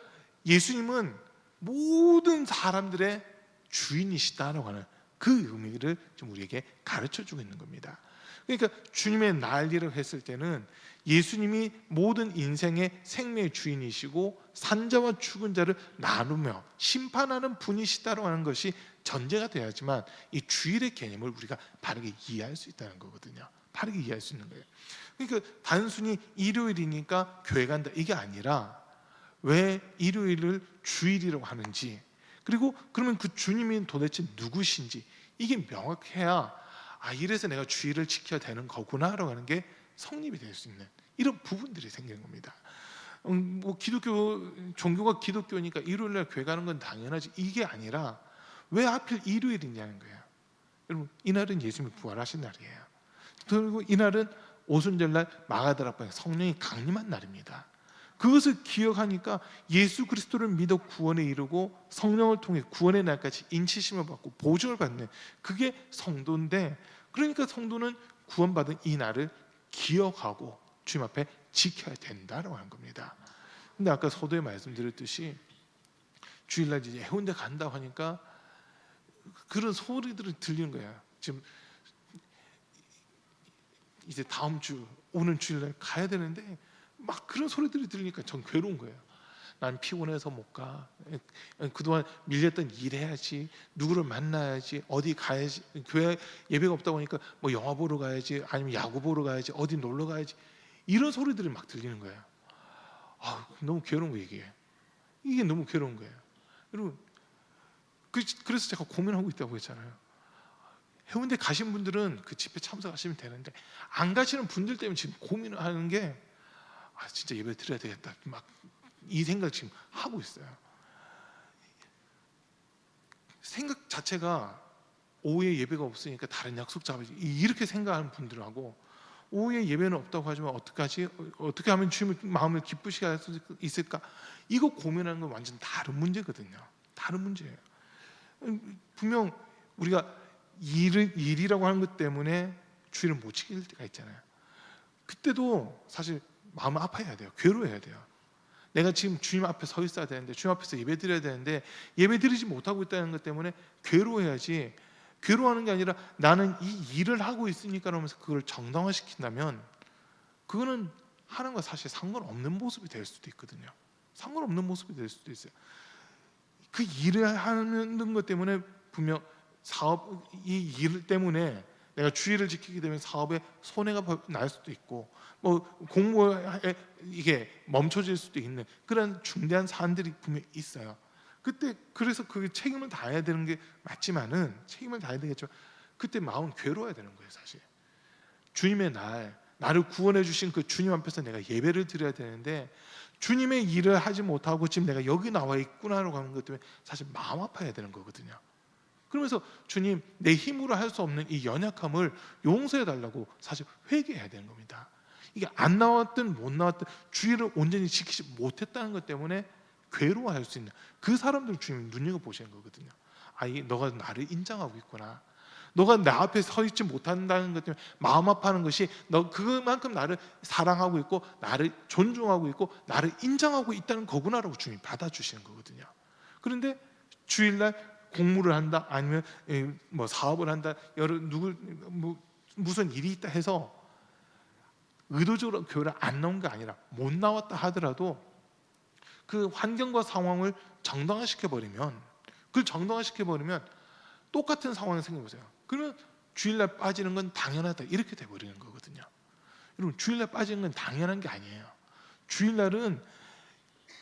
예수님은 모든 사람들의 주인이시다라고 하는 그 의미를 좀 우리에게 가르쳐 주고 있는 겁니다. 그러니까 주님의 난리를 했을 때는 예수님이 모든 인생의 생명의 주인이시고 산자와 죽은 자를 나누며 심판하는 분이시다라고 하는 것이 전제가 돼야지만 이 주일의 개념을 우리가 바르게 이해할 수 있다는 거거든요. 다르게 이해할 수 있는 거예요. 그러니까 단순히 일요일이니까 교회 간다 이게 아니라 왜 일요일을 주일이라고 하는지, 그리고 그러면 그 주님이 도대체 누구신지 이게 명확해야 이래서 내가 주일을 지켜야 되는 거구나라고 하는 게 성립이 될 수 있는 이런 부분들이 생기는 겁니다. 뭐 기독교 종교가 기독교니까 일요일날 교회 가는 건 당연하지 이게 아니라 왜 하필 일요일이냐는 거예요. 여러분, 이날은 예수님이 부활하신 날이에요. 그리고 이날은 오순절날 마가다락방에 성령이 강림한 날입니다. 그것을 기억하니까 예수 그리스도를 믿어 구원에 이르고 성령을 통해 구원의 날까지 인치심을 받고 보증을 받는 그게 성도인데, 그러니까 성도는 구원받은 이 날을 기억하고 주님 앞에 지켜야 된다라고 하는 겁니다. 근데 아까 서두에 말씀드렸듯이 주일날 이제 해운대 간다고 하니까 그런 소리들이 들리는 거야. 지금 이제 다음 주 오는 주일날 가야 되는데 막 그런 소리들이 들리니까 전 괴로운 거예요. 난 피곤해서 못 가. 그동안 밀렸던 일 해야지. 누구를 만나야지. 어디 가야지. 교회 예배가 없다고 하니까 뭐 영화 보러 가야지. 아니면 야구 보러 가야지. 어디 놀러 가야지. 이런 소리들이 막 들리는 거예요. 너무 괴로운 거예요 이게. 이게 너무 괴로운 거예요. 여러분, 그래서 제가 고민하고 있다고 했잖아요. 해운대 가신 분들은 그 집회 참석하시면 되는데 안 가시는 분들 때문에 지금 고민을 하는 게 진짜 예배 드려야 되겠다 막 이 생각 지금 하고 있어요. 생각 자체가 오후에 예배가 없으니까 다른 약속 잡아야지 이렇게 생각하는 분들하고, 오후에 예배는 없다고 하지만 어떡하지? 어떻게 하면 주님의 마음을 기쁘시게 할 수 있을까? 이거 고민하는 건 완전 다른 문제거든요. 다른 문제예요. 분명 우리가 일이라고 하는 것 때문에 주일을 못 지킬 때가 있잖아요. 그때도 사실 마음을 아파해야 돼요. 괴로워해야 돼요. 내가 지금 주님 앞에 서 있어야 되는데, 주님 앞에서 예배 드려야 되는데 예배 드리지 못하고 있다는 것 때문에 괴로워해야지, 괴로워하는 게 아니라 나는 이 일을 하고 있으니까 하면서 그걸 정당화시킨다면 그거는 하나님과 사실 상관없는 모습이 될 수도 있거든요. 상관없는 모습이 될 수도 있어요. 그 일을 하는 것 때문에 분명 이 일 때문에 내가 주의를 지키게 되면 사업에 손해가 날 수도 있고 뭐 공모에 이게 멈춰질 수도 있는 그런 중대한 사안들이 분명 있어요. 그때 그래서 그 책임을 다해야 되는 게 맞지만은, 책임을 다해야 되겠죠. 그때 마음은 괴로워야 되는 거예요. 사실 주님의 나를 구원해 주신 그 주님 앞에서 내가 예배를 드려야 되는데 주님의 일을 하지 못하고 지금 내가 여기 나와 있구나라고 하는 것 때문에 사실 마음 아파야 되는 거거든요. 그러면서 주님, 내 힘으로 할 수 없는 이 연약함을 용서해 달라고 사실 회개해야 되는 겁니다. 이게 안 나왔든 못 나왔든 주의를 온전히 지키지 못했다는 것 때문에 괴로워할 수 있는 그 사람들 주님 눈여겨보시는 거거든요. 너가 나를 인정하고 있구나. 너가 나 앞에 서 있지 못한다는 것 때문에 마음 아파하는 것이 너 그만큼 나를 사랑하고 있고 나를 존중하고 있고 나를 인정하고 있다는 거구나라고 주님이 받아주시는 거거든요. 그런데 주일날 공무를 한다 아니면 뭐 사업을 한다 무슨 일이 있다 해서 의도적으로 교회를 안 나온 게 아니라 못 나왔다 하더라도 그 환경과 상황을 정당화시켜버리면, 그걸 정당화시켜버리면 똑같은 상황이 생겨보세요. 그러면 주일날 빠지는 건 당연하다 이렇게 돼버리는 거거든요. 여러분, 주일날 빠지는 건 당연한 게 아니에요. 주일날은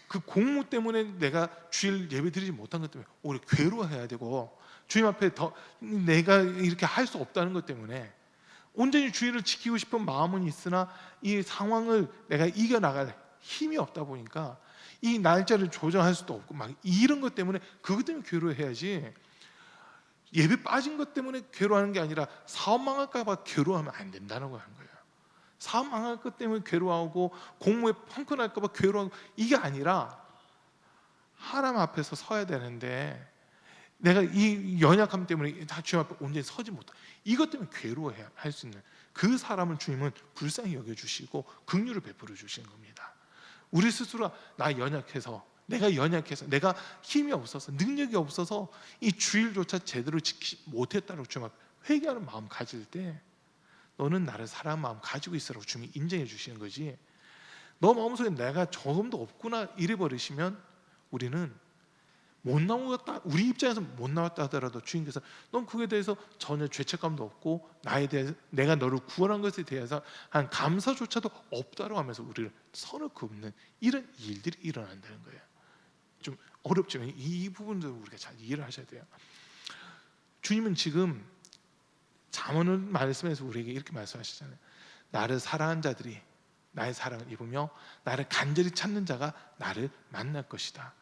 그 공무 때문에 내가 주일 예배 드리지 못한 것 때문에 오히려 괴로워해야 되고, 주님 앞에 더 내가 이렇게 할 수 없다는 것 때문에 온전히 주일을 지키고 싶은 마음은 있으나 이 상황을 내가 이겨나갈 힘이 없다 보니까 이 날짜를 조정할 수도 없고 막 이런 것 때문에 그것 때문에 괴로워해야지, 예배 빠진 것 때문에 괴로워하는 게 아니라 사업 망할까 봐 괴로워하면 안 된다는 거 하는 거예요. 사업 망할 것 때문에 괴로워하고 공무에 펑크 날까 봐 괴로워하고 이게 아니라 하나님 앞에서 서야 되는데 내가 이 연약함 때문에 다 주님 앞에 온전히 서지 못하, 이것 때문에 괴로워해야 할 수 있는 그 사람은 주님은 불쌍히 여겨주시고 긍휼을 베풀어 주시는 겁니다. 우리 스스로 내가 연약해서 내가 힘이 없어서 능력이 없어서 이 주일조차 제대로 지키지 못했다고 주님 앞에 회개하는 마음 가질 때 너는 나를 사랑하는 마음 가지고 있으라고 주님이 인정해 주시는 거지, 너 마음속에 내가 조금도 없구나 이래 버리시면 우리는 못 나왔다, 우리 입장에서 못 나왔다 하더라도 주님께서 넌 그에 대해서 전혀 죄책감도 없고 나에 대해 내가 너를 구원한 것에 대해서 한 감사조차도 없다고 하면서 우리를 선을 긋는 이런 일들이 일어난다는 거예요. 좀 어렵지만 이 부분도 우리가 잘 이해를 하셔야 돼요. 주님은 지금 잠언 말씀에서 우리에게 이렇게 말씀하시잖아요. 나를 사랑한 자들이 나의 사랑을 입으며 나를 간절히 찾는 자가 나를 만날 것이다.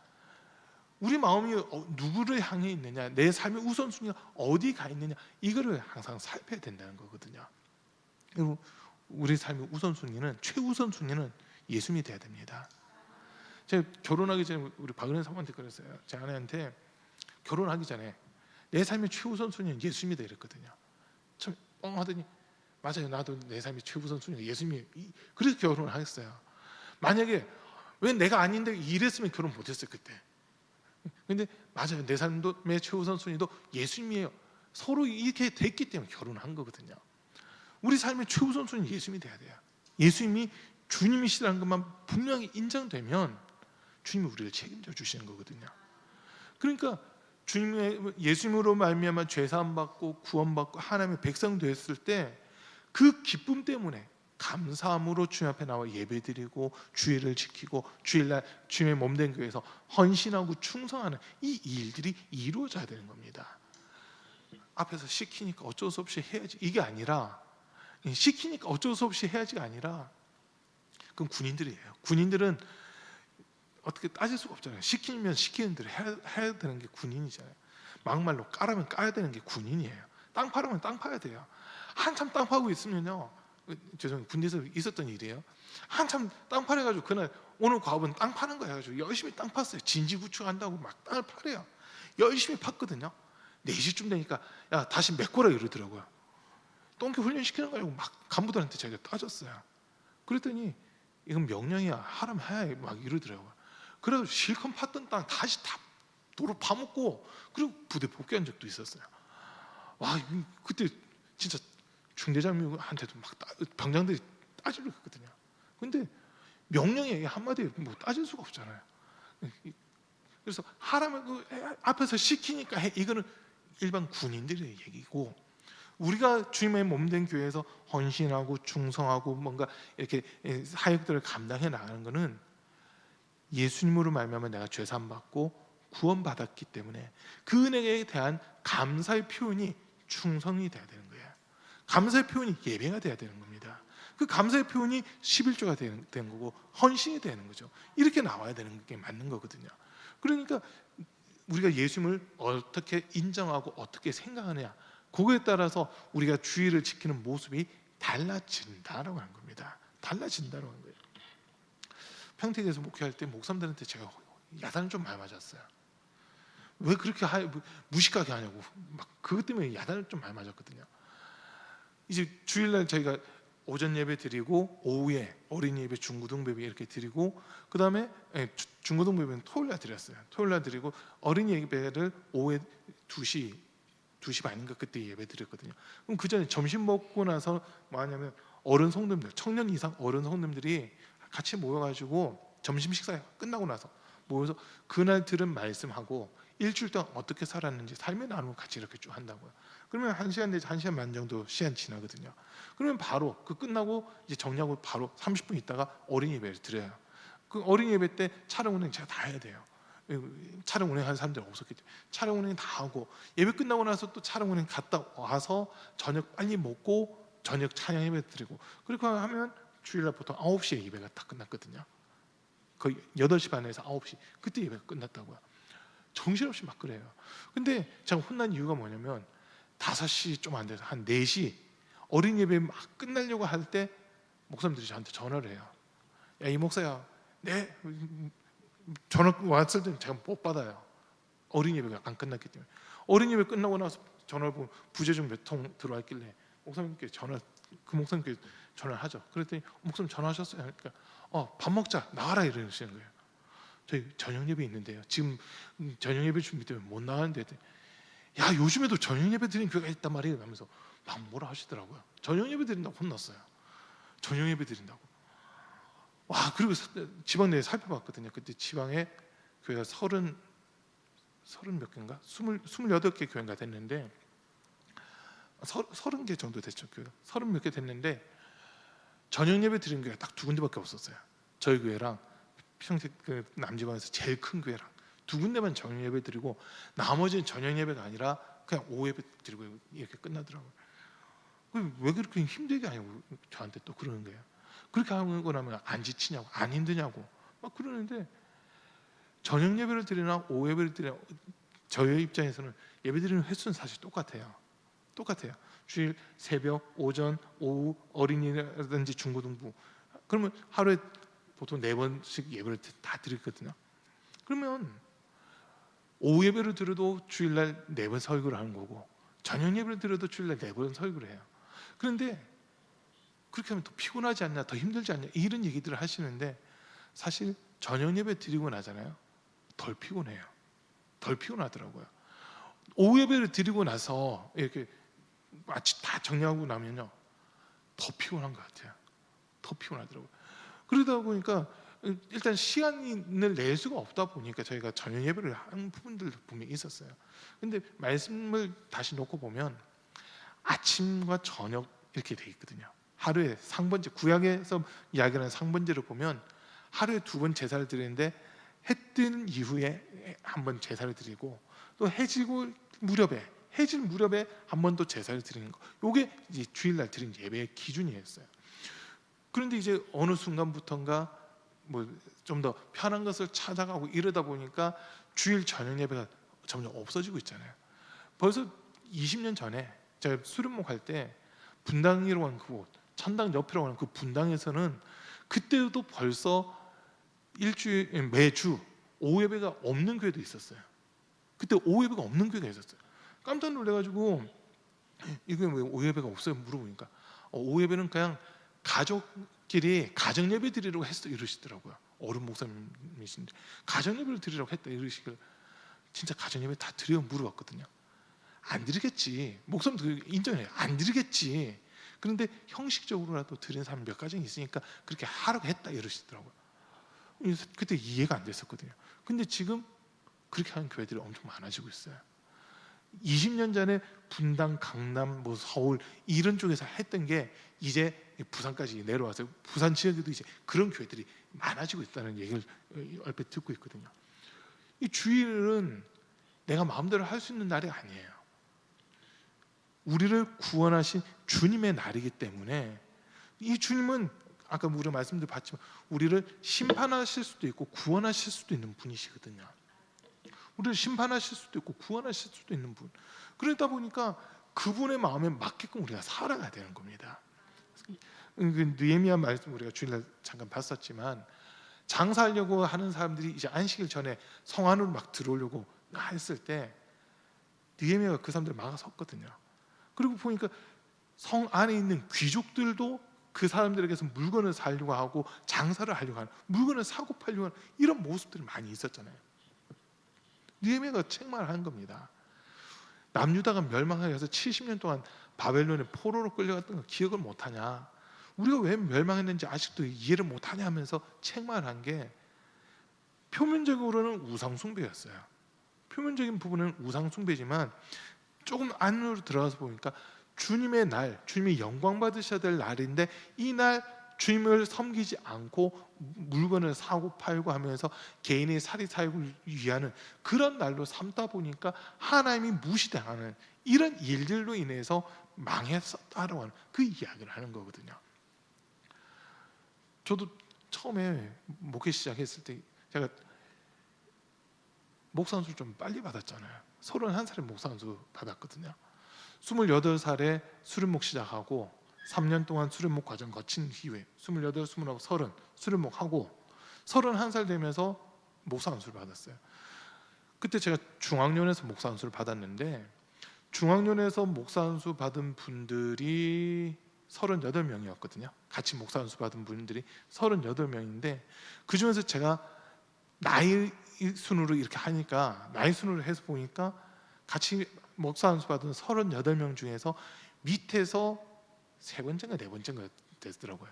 우리 마음이 누구를 향해 있느냐, 내 삶의 우선순위가 어디 가 있느냐, 이거를 항상 살펴야 된다는 거거든요. 그리고 우리 삶의 우선순위는, 최우선순위는 예수님이 돼야 됩니다. 제가 결혼하기 전에 우리 박은혜 사모한테 그랬어요. 제 아내한테 결혼하기 전에 내 삶의 최우선순위는 예수님이다 이랬거든요. 참 뻥하더니 맞아요, 나도 내 삶의 최우선순위가 예수님이. 그래서 결혼을 하겠어요. 만약에 왜 내가 아닌데 이랬으면 결혼 못했어요 그때. 근데 맞아요, 내 삶의 최우선순위도 예수님이에요. 서로 이렇게 됐기 때문에 결혼한 거거든요. 우리 삶의 최우선순위 예수님이 돼야 돼요. 예수님이 주님이시라는 것만 분명히 인정되면 주님이 우리를 책임져 주시는 거거든요. 그러니까 주님의 예수님으로 말미암아 죄 사함 받고 구원받고 하나님의 백성 되었을 때 그 기쁨 때문에 감사함으로 주님 앞에 나와 예배드리고 주일을 지키고 주일날 주님의 몸된 교회에서 헌신하고 충성하는 이 일들이 이루어져야 되는 겁니다. 앞에서 시키니까 어쩔 수 없이 해야지 이게 아니라, 시키니까 어쩔 수 없이 해야지가 아니라, 그건 군인들이에요. 군인들은 어떻게 따질 수가 없잖아요. 시키면 시키는 대로 해야 되는 게 군인이잖아요. 막말로 까라면 까야 되는 게 군인이에요. 땅 파라면 땅 파야 돼요. 한참 땅 파고 있으면요, 죄송해요, 군대에서 있었던 일이에요. 한참 땅 파래가지고 그날 오늘 과업은 땅 파는 거 해가지고 열심히 땅 팠어요. 진지구축한다고 막 땅을 파래요. 열심히 팠거든요. 4시쯤 되니까 야 다시 메꿔라 이러더라고요. 똥개 훈련시키는 거 아니고 막 간부들한테 제가 따졌어요. 그랬더니 이건 명령이야, 하라면 해 막 이러더라고요. 그래서 실컷 팠던 땅 다시 다 도로 파먹고 그리고 부대 복귀한 적도 있었어요. 와, 그때 진짜 중대장님한테도 막 병장들이 따지려 했거든요. 근데 명령에 한마디에 뭐 따질 수가 없잖아요. 그래서 하라면 그 앞에서 시키니까 해, 이거는 일반 군인들의 얘기고, 우리가 주님의 몸된 교회에서 헌신하고 충성하고 뭔가 이렇게 사역들을 감당해 나가는 것은 예수님으로 말미암아 내가 죄사함 받고 구원받았기 때문에 그 은혜에 대한 감사의 표현이 충성이 돼야 되는 거예요. 감사의 표현이 예배가 돼야 되는 겁니다. 그 감사의 표현이 11조가 되는 거고 헌신이 되는 거죠. 이렇게 나와야 되는 게 맞는 거거든요. 그러니까 우리가 예수님을 어떻게 인정하고 어떻게 생각하느냐, 그거에 따라서 우리가 주의를 지키는 모습이 달라진다라고 하는 겁니다. 달라진다라고 하는 거예요. 평택에서 목회할 때 목사님들한테 제가 야단을 좀 많이 맞았어요. 왜 그렇게 무식하게 하냐고, 막 그것 때문에 야단을 좀 많이 맞았거든요. 이제 주일날 저희가 오전 예배 드리고 오후에 어린이 예배, 중고등 예배 이렇게 드리고, 그 다음에 중고등 예배는 토요일날 드렸어요. 토요일날 드리고 어린이 예배를 오후에 2시 반인가 그때 예배 드렸거든요. 그럼 그 전에 점심 먹고 나서 뭐 하냐면 어른 성도님들, 청년 이상 어른 성도님들이 같이 모여가지고 점심 식사 끝나고 나서 모여서 그날 들은 말씀하고 일주일 동안 어떻게 살았는지 삶의 나눔을 같이 이렇게 쭉 한다고요. 그러면 1시간 내지 1시간 반 정도 시간 지나거든요. 그러면 바로 그 끝나고 이제 정리하고 바로 30분 있다가 어린이 예배를 드려요. 그 어린이 예배 때 차량 운행 제가 다 해야 돼요. 차량 운행하는 사람들이 없었기 때문에 차량 운행 다 하고, 예배 끝나고 나서 또 차량 운행 갔다 와서 저녁 빨리 먹고 저녁 찬양 예배 드리고, 그렇게 하면 주일날 보통 9시에 예배가 다 끝났거든요. 거의 8시 반에서 9시 그때 예배가 끝났다고요. 정신없이 막 그래요. 근데 제가 혼난 이유가 뭐냐면 5시 좀 안 돼서 한 4시 어린 예배 막 끝나려고 할 때 목사님들이 저한테 전화를 해요. 야, 이 목사야, 네, 전화 왔을 때 제가 못 받아요. 어린 예배가 안 끝났기 때문에. 어린 예배 끝나고 나서 전화를 보면 부재중 몇 통 들어와 있길래 목사님께 그 목사님께 전화를 하죠. 그랬더니 목사님 전화하셨어요? 그러니까 밥 먹자, 나와라 이러시는 거예요. 저희 저녁 예배 있는데요, 지금 저녁 예배 준비 때문에 못 나가는데, 야 요즘에도 저녁 예배 드리는 교회가 있단 말이에요 하면서 막 뭐라 하시더라고요. 저녁 예배 드린다고 혼났어요. 저녁 예배 드린다고. 와, 그리고 지방 내에 살펴봤거든요. 그때 지방에 교회가 서른 몇 개인가? 28개 교회가 됐는데 30개 정도 됐죠. 교회가 30 몇 개 됐는데 저녁 예배 드린 교회가 딱 2군데밖에 없었어요. 저희 교회랑 평택 그 남지방에서 제일 큰 교회랑 2군데만 저녁 예배 드리고 나머지는 저녁 예배가 아니라 그냥 오후 예배 드리고 이렇게 끝나더라고요. 왜 그렇게 힘들게 하냐고 저한테 또 그러는 거예요. 그렇게 하고 나면 안 지치냐고, 안 힘드냐고 막 그러는데, 저녁 예배를 드리나 오후 예배를 드리나 저희 입장에서는 예배 드리는 횟수는 사실 똑같아요. 주일 새벽, 오전, 오후, 어린이라든지 중고등부, 그러면 하루에 보통 4번씩 예배를 다 드리거든요. 그러면 오후 예배를 드려도 주일날 4번 설교를 하는 거고, 저녁 예배를 드려도 주일날 4번 설교를 해요. 그런데 그렇게 하면 더 피곤하지 않냐, 더 힘들지 않냐, 이런 얘기들을 하시는데, 사실 저녁 예배 드리고 나잖아요. 덜 피곤하더라고요. 오후 예배를 드리고 나서 이렇게 마치 다 정리하고 나면요, 더 피곤한 것 같아요. 더 피곤하더라고요. 그러다 보니까 일단 시간을 낼 수가 없다 보니까 저희가 저녁 예배를 하는 부분들도 분명히 있었어요. 근데 말씀을 다시 놓고 보면 아침과 저녁 이렇게 돼 있거든요. 하루에 상번제, 구약에서 이야기하는 상번제를 보면 하루에 2번 제사를 드리는데, 해 뜨는 이후에 한 번 제사를 드리고, 또 해질 무렵에 한 번 더 제사를 드리는 거, 이게 이제 주일날 드린 예배의 기준이었어요. 그런데 이제 어느 순간부터인가 뭐 좀 더 편한 것을 찾아가고 이러다 보니까 주일 저녁 예배가 점점 없어지고 있잖아요. 벌써 20년 전에 제가 수련목 할 때 분당이라고 하는 그곳, 천당 옆이라고 하는 그 분당에서는 그때도 벌써 매주 오후 예배가 없는 교회도 있었어요. 그때 오후 예배가 없는 교회가 있었어요. 깜짝 놀래가지고 이게 왜 오후 예배가 없어요? 물어보니까 오후 예배는 그냥 가족끼리 가정 예배 드리려고 했어 이러시더라고요. 어른 목사님이신데 가정 예배를 드리려고 했다 이러시길, 진짜 가정 예배 다 드려 물어봤거든요. 안 드리겠지. 목사님도 인정해요. 안 드리겠지. 그런데 형식적으로라도 드리는 사람이 몇 가지 있으니까 그렇게 하라고 했다 이러시더라고요. 그때 이해가 안 됐었거든요. 근데 지금 그렇게 하는 교회들이 엄청 많아지고 있어요. 20년 전에 분당, 강남, 뭐 서울 이런 쪽에서 했던 게 이제 부산까지 내려와서 부산 지역에도 이제 그런 교회들이 많아지고 있다는 얘기를 얼핏 듣고 있거든요. 이 주일은 내가 마음대로 할 수 있는 날이 아니에요. 우리를 구원하신 주님의 날이기 때문에, 이 주님은 아까 우리가 말씀도 봤지만 우리를 심판하실 수도 있고 구원하실 수도 있는 분이시거든요. 우리를 심판하실 수도 있고 구원하실 수도 있는 분. 그러다 보니까 그분의 마음에 맞게끔 우리가 살아가야 되는 겁니다. 느헤미야 말씀 우리가 주일날 잠깐 봤었지만, 장사하려고 하는 사람들이 이제 안식일 전에 성 안으로 막 들어오려고 했을 때 느헤미야가 그 사람들을 막아섰거든요. 그리고 보니까 성 안에 있는 귀족들도 그 사람들에게서 물건을 사려고 하고 장사를 하려고 하는, 물건을 사고 팔려고 하는 이런 모습들이 많이 있었잖아요. 느헤미야가 책망을 한 겁니다. 남유다가 멸망하기 위해서 70년 동안 바벨론의 포로로 끌려갔던 거 기억을 못하냐, 우리가 왜 멸망했는지 아직도 이해를 못하냐 하면서 책망을 한 게, 표면적으로는 우상숭배였어요. 표면적인 부분은 우상숭배지만 조금 안으로 들어가서 보니까 주님의 날, 주님이 영광 받으셔야 될 날인데, 이 날 주님을 섬기지 않고 물건을 사고 팔고 하면서 개인의 사리사욕을 위하는 그런 날로 삼다 보니까 하나님이 무시당하는 이런 일들로 인해서 망했었다라고 하는 그 이야기를 하는 거거든요. 저도 처음에 목회 시작했을 때 제가 목사 안수 좀 빨리 받았잖아요. 31살에 목사 안수 받았거든요. 28살에 수련목 시작하고 3년 동안 수련목 과정 거친 이후에 28, 29, 30 수련목 하고 31살 되면서 목사 안수를 받았어요. 그때 제가 중앙연에서 목사 안수를 받았는데, 중앙연에서 목사 안수 받은 분들이 38명이었거든요. 같이 목사 안수 받은 분들이 38명인데, 그 중에서 제가 나이 순으로 이렇게 하니까, 나이 순으로 해서 보니까 같이 목사 안수 받은 38명 중에서 밑에서 3번째인가 4번째인가 됐더라고요.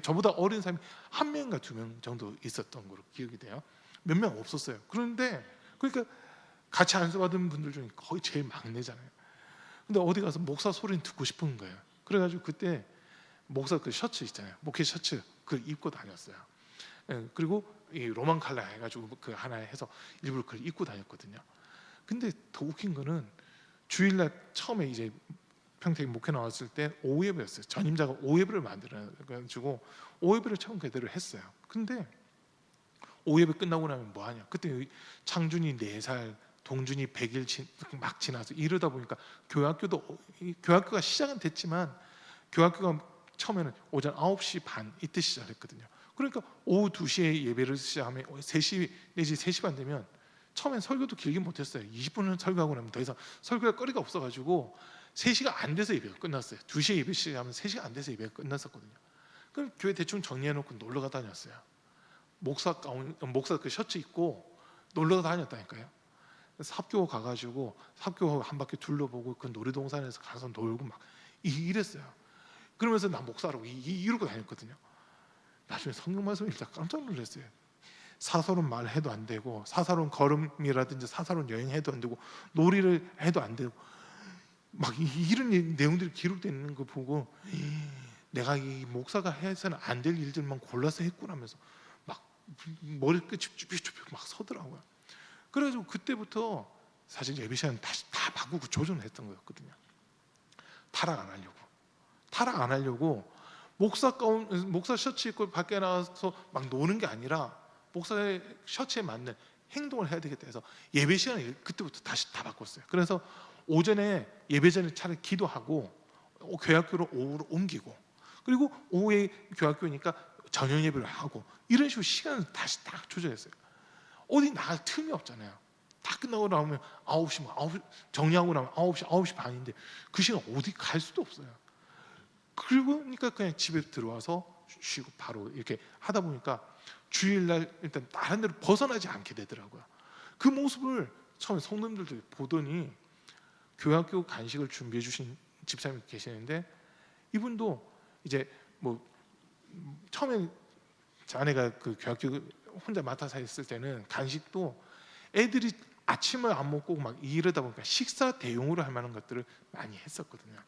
저보다 어린 사람이 1명인가 2명 정도 있었던 걸로 기억이 돼요. 몇 명 없었어요. 그런데 그러니까 같이 안수받은 분들 중에 거의 제일 막내잖아요. 근데 어디 가서 목사 소리는 듣고 싶은 거예요. 그래가지고 그때 목사 그 셔츠 있잖아요, 목회 셔츠 그걸 입고 다녔어요. 예, 그리고 이 로만 칼라 해가지고 그 하나 해서 일부러 그걸 입고 다녔거든요. 근데 더 웃긴 거는 주일날 처음에 이제 평택 목회 나왔을 때 오후 예배였어요. 전임자가 오후 예배를 만들어가지고 오후 예배를 처음 그대로 했어요. 근데 오후 예배 끝나고 나면 뭐 하냐? 그때 창준이 4살, 동준이 100일 막 지나서 이러다 보니까 교학교가 시작은 됐지만 교학교가 처음에는 오전 9시 반 이때 시작했거든요. 그러니까 오후 2시에 예배를 시작하면 3시 내지 3시 반 되면 처음엔 설교도 길게 못했어요. 20분은 설교하고 나면 더 이상 설교할 거리가 없어가지고 3시가 안 돼서 예배가 끝났어요. 2시에 예배 시작하면 3시가 안 돼서 예배가 끝났었거든요. 그럼 교회 대충 정리해놓고 놀러가 다녔어요. 목사 그 셔츠 입고 놀러가 다녔다니까요. 삽교 가가지고 삽교 한 바퀴 둘러보고 그 놀이동산에서 가서 놀고 막 이랬어요. 그러면서 나 목사라고 이러고 다녔거든요. 나중에 성경 말씀 읽다 깜짝 놀랐어요. 사사로운 말해도 안 되고 사사로운 걸음이라든지 사사로운 여행해도 안 되고 놀이를 해도 안 되고 막 이런 내용들이 기록되어 있는 거 보고 내가 이 목사가 해서는 안 될 일들만 골라서 했구나 하면서 막 머리끝이 쭈뼛쭈뼛 막 서더라고요. 그래가지고 그때부터 사실 예배 시간 다시 다 바꾸고 조정을 했던 거였거든요. 타락 안 하려고 목사 셔츠 입고 밖에 나와서 막 노는 게 아니라 목사의 셔츠에 맞는 행동을 해야 되겠다 해서 예배 시간을 그때부터 다시 다 바꿨어요. 그래서 오전에 예배 전에 차라리 기도하고 교학교로 오후로 옮기고, 그리고 오후에 교학교니까 저녁 예배를 하고, 이런 식으로 시간을 다시 딱 조정했어요. 어디 나갈 틈이 없잖아요. 다 끝나고 나오면 9시, 9시 정리하고 나면 9시 반인데 그 시간 어디 갈 수도 없어요. 그러니까 그냥 집에 들어와서 쉬고 바로 이렇게 하다 보니까 주일날 일단 다른 데로 벗어나지 않게 되더라고요. 그 모습을 처음에 성도님들도 보더니 교학교 간식을 준비해 주신 집사님이 계시는데, 이분도 이제 뭐 처음에 자네가 그 교학교 혼자 맡아서 했을 때는 간식도 애들이 아침을 안 먹고 막 이러다 보니까 식사 대용으로 할 만한 것들을 많이 했었거든요.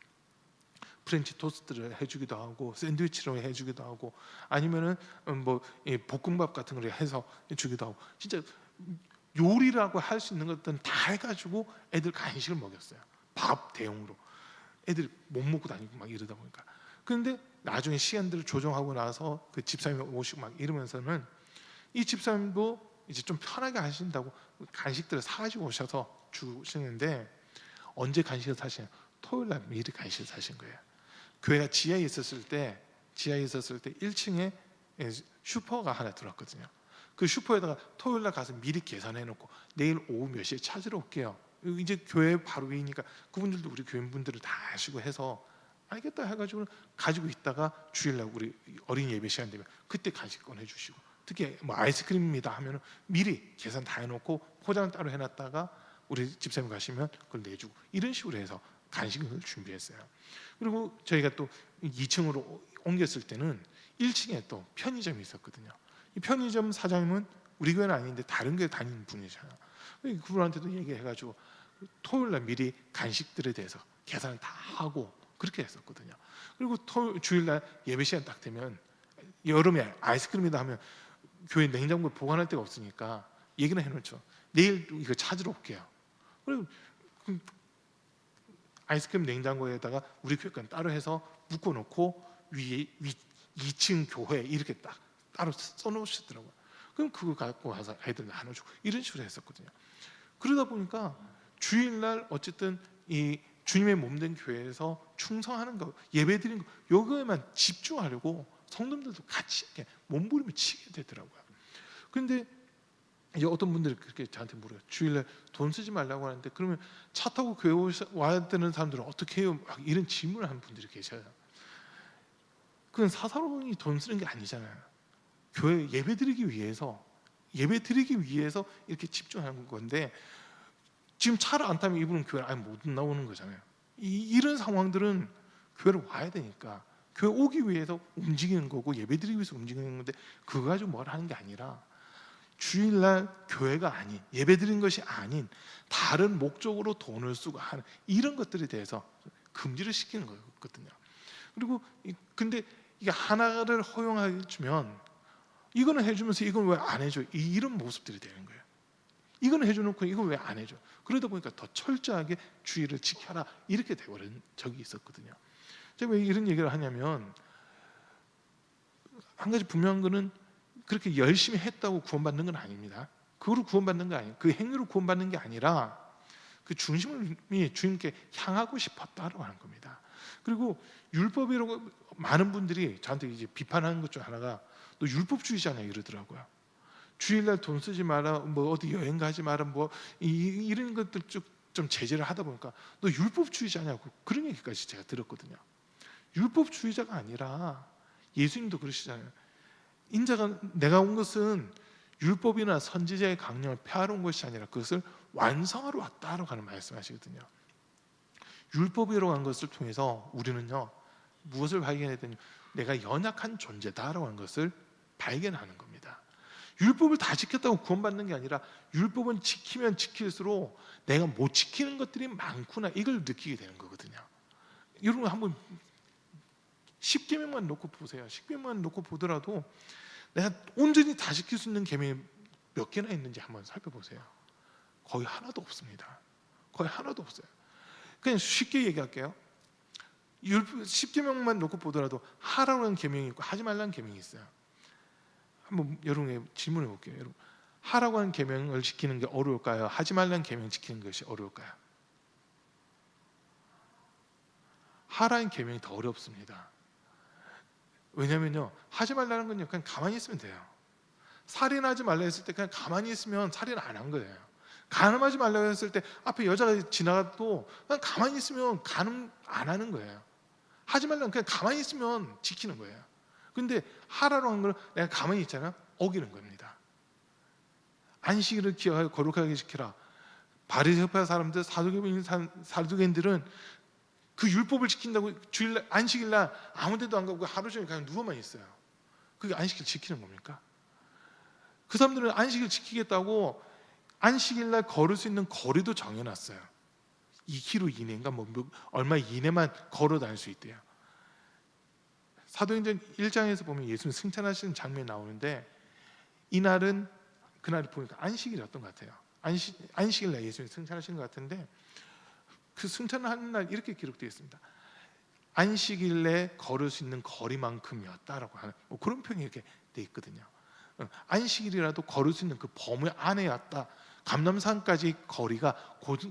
프렌치 토스트를 해주기도 하고 샌드위치로 해주기도 하고 아니면은 뭐 볶음밥 같은 걸 해서 주기도 하고, 진짜 요리라고 할 수 있는 것들은 다 해가지고 애들 간식을 먹였어요. 밥 대용으로. 애들이 못 먹고 다니고 막 이러다 보니까. 그런데 나중에 시간들을 조정하고 나서 그 집사님이 오시고 막 이러면서는 이 집사님도 이제 좀 편하게 하신다고 간식들을 사가지고 오셔서 주시는데, 언제 간식을 사시냐? 토요일 날 미리 간식을 사신 거예요. 교회가 지하에 있었을 때 1층에 슈퍼가 하나 들어왔거든요. 그 슈퍼에다가 토요일 날 가서 미리 계산해 놓고 내일 오후 몇 시에 찾으러 올게요. 이제 교회 바로 위니까 그분들도 우리 교인분들을 다 아시고 해서 알겠다 해가지고 가지고 있다가 주일날 우리 어린이 예배 시간 되면 그때 간식 꺼내주시고, 특히 뭐 아이스크림입니다 하면 미리 계산 다 해놓고 포장 따로 해놨다가 우리 집사님 가시면 그걸 내주고, 이런 식으로 해서 간식을 준비했어요. 그리고 저희가 또 2층으로 옮겼을 때는 1층에 또 편의점이 있었거든요. 이 편의점 사장님은 우리 교회는 아닌데 다른 교회 다니는 분이잖아요. 그분한테도 얘기해가지고 토요일날 미리 간식들에 대해서 계산을 다 하고 그렇게 했었거든요. 그리고 주일날 예배 시간 딱 되면, 여름에 아이스크림이다 하면 교회 냉장고에 보관할 데가 없으니까 얘기는 해놓죠. 내일 이거 찾으러 올게요. 그리고 아이스크림 냉장고에다가 우리 교회 건 따로 해서 묶어놓고 위에 2층 교회 이렇게 딱 따로 써놓으시더라고요. 그럼 그거 갖고 와서 아이들 나눠주고 이런 식으로 했었거든요. 그러다 보니까 주일날 어쨌든 이 주님의 몸된 교회에서 충성하는 거, 예배드리는 거, 여기에만 집중하려고 성도들도 같이 이렇게 몸부림을 치게 되더라고요. 그런데 이제 어떤 분들이 그렇게 저한테 물어요. 주일날 돈 쓰지 말라고 하는데 그러면 차 타고 교회 와야 되는 사람들은 어떻게 해요? 막 이런 질문을 하는 분들이 계셔요. 그건 사사로이 돈 쓰는 게 아니잖아요. 교회 예배드리기 위해서 이렇게 집중하는 건데, 지금 차를 안 타면 이분은 교회를 아예 못 나오는 거잖아요. 이런 상황들은 교회를 와야 되니까 교회 오기 위해서 움직이는 거고 예배드리기 위해서 움직이는 건데, 그거 가지고 뭘 하는 게 아니라 주일날 교회가 아닌, 예배드린 것이 아닌 다른 목적으로 돈을 쓰고 하는 이런 것들에 대해서 금지를 시키는 거거든요. 그리고 근데 이게 하나를 허용해 주면 이거는 해주면서 이건 왜 안 해줘? 이런 모습들이 되는 거예요. 이거는 해줘놓고 이건 왜 안 해줘? 그러다 보니까 더 철저하게 주의를 지켜라 이렇게 되어버린 적이 있었거든요. 제가 왜 이런 얘기를 하냐면, 한 가지 분명한 거는 그렇게 열심히 했다고 구원받는 건 아닙니다. 그거로 구원받는 게 아니에요. 그 행위로 구원받는 게 아니라 그 중심이 주님께 향하고 싶었다라고 하는 겁니다. 그리고 율법이라고 많은 분들이 저한테 이제 비판하는 것 중 하나가, 너 율법주의자냐 이러더라고요. 주일날 돈 쓰지 마라, 뭐 어디 여행 가지 마라, 뭐 이런 것들 좀 제재를 하다 보니까 너 율법주의자냐고 그런 얘기까지 제가 들었거든요. 율법주의자가 아니라 예수님도 그러시잖아요. 인자가 내가 온 것은 율법이나 선지자의 강령을 폐하러 온 것이 아니라 그것을 완성하러 왔다라고 하는 말씀하시거든요. 율법이라고 하는 것을 통해서 우리는요 무엇을 발견했더니 내가 연약한 존재다라고 하는 것을 발견하는 겁니다. 율법을 다 지켰다고 구원받는 게 아니라 율법은 지키면 지킬수록 내가 못 지키는 것들이 많구나 이걸 느끼게 되는 거거든요. 여러분 한번 10계명만 놓고 보세요. 10계명만 놓고 보더라도 내가 온전히 다 지킬 수 있는 계명이 몇 개나 있는지 한번 살펴보세요. 거의 하나도 없습니다. 거의 하나도 없어요. 그냥 쉽게 얘기할게요. 10계명만 놓고 보더라도 하라는 계명이 있고 하지 말라는 계명이 있어요. 한번 여러분에게 질문해 볼게요. 여러분, 하라고 하는 계명을 지키는 게 어려울까요? 하지 말라는 계명 지키는 것이 어려울까요? 하라는 계명이 더 어렵습니다. 왜냐면요, 하지 말라는 건요 그냥 가만히 있으면 돼요. 살인하지 말라 했을 때 그냥 가만히 있으면 살인 안 한 거예요. 간음하지 말라고 했을 때 앞에 여자가 지나가도 그냥 가만히 있으면 간음 안 하는 거예요. 하지 말라는 그냥 가만히 있으면 지키는 거예요. 근데 하라고 한 걸 내가 가만히 있잖아, 어기는 겁니다. 안식일을 기억하여 거룩하게 지키라. 바리새파 사람들, 사두개인들은 그 율법을 지킨다고 주일 안식일날 아무데도 안 가고 하루 종일 그냥 누워만 있어요. 그게 안식일 지키는 겁니까? 그 사람들은 안식일 지키겠다고 안식일날 걸을 수 있는 거리도 정해놨어요. 2km 이내인가 뭐 얼마 이내만 걸어 다닐 수 있대요. 사도행전 1장에서 보면 예수님 승천하시는 장면이 나오는데, 이날은 그날 보니까 안식일이었던 것 같아요. 안식일날 예수님 승천하신 것 같은데, 그 승천하는 날 이렇게 기록되어 있습니다. 안식일에 걸을 수 있는 거리만큼이었다라고 하는 뭐 그런 표현이 이렇게 돼 있거든요. 안식일이라도 걸을 수 있는 그 범위 안에였다. 감람산까지 거리가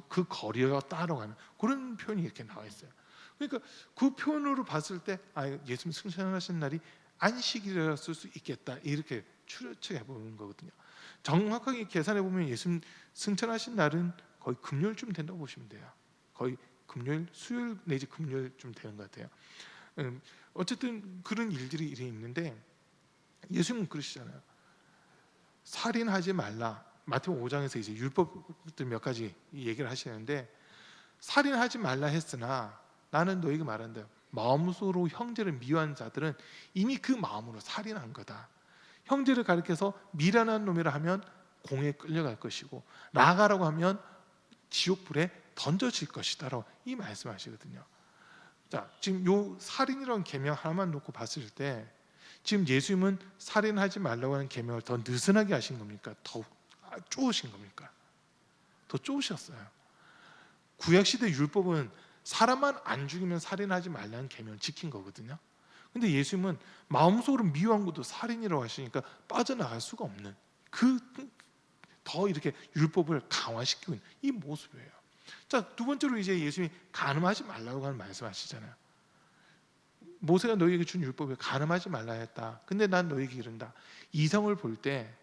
그 거리였다라고 하는 그런 표현이 이렇게 나와 있어요. 그러니까 그 표현으로 봤을 때 예수님 승천하신 날이 안식일이었을 수 있겠다 이렇게 추측해 보는 거거든요. 정확하게 계산해 보면 예수님 승천하신 날은 거의 금요일쯤 된다고 보시면 돼요. 거의 금요일, 수요일 내지 금요일쯤 되는 것 같아요. 어쨌든 그런 일들이 있는데 예수님은 그러시잖아요. 살인하지 말라. 마태복음 5장에서 이제 율법들 몇 가지 얘기를 하시는데, 살인하지 말라 했으나 나는 너에게 말한다. 마음으로 형제를 미워하는 자들은 이미 그 마음으로 살인한 거다. 형제를 가리켜서 미련한 놈이라 하면 공에 끌려갈 것이고 나가라고 하면 지옥불에 던져질 것이다라고 이 말씀하시거든요. 자, 지금 요 살인이라는 계명 하나만 놓고 봤을 때 지금 예수님은 살인하지 말라고 하는 계명을 더 느슨하게 하신 겁니까? 더 쪼으신 겁니까? 더 쪼으셨어요. 구약시대 율법은 사람만 안 죽이면 살인하지 말라는 계명을 지킨 거거든요. 근데 예수님은 마음속으로 미워한 것도 살인이라고 하시니까 빠져나갈 수가 없는 더 이렇게 율법을 강화시키고 있는 이 모습이에요. 자, 두 번째로 이제 예수님이 간음하지 말라고 하는 말씀하시잖아요. 모세가 너희에게 준 율법에 간음하지 말라 했다. 근데 난 너희에게 이른다. 이성을 볼 때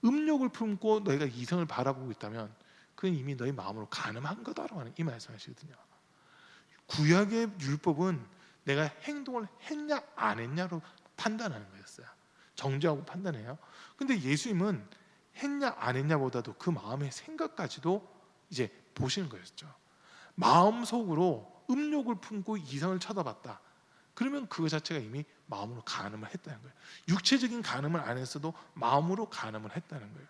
음욕을 품고 너희가 이성을 바라보고 있다면 그건 이미 너희 마음으로 간음한 거다라고 하는 이 말씀하시거든요. 구약의 율법은 내가 행동을 했냐 안 했냐로 판단하는 거였어요. 정죄하고 판단해요. 근데 예수님은 했냐 안 했냐보다도 그 마음의 생각까지도 이제 보시는 거였죠. 마음속으로 음욕을 품고 이성을 쳐다봤다. 그러면 그거 자체가 이미 마음으로 간음을 했다는 거예요. 육체적인 간음을 안 했어도 마음으로 간음을 했다는 거예요.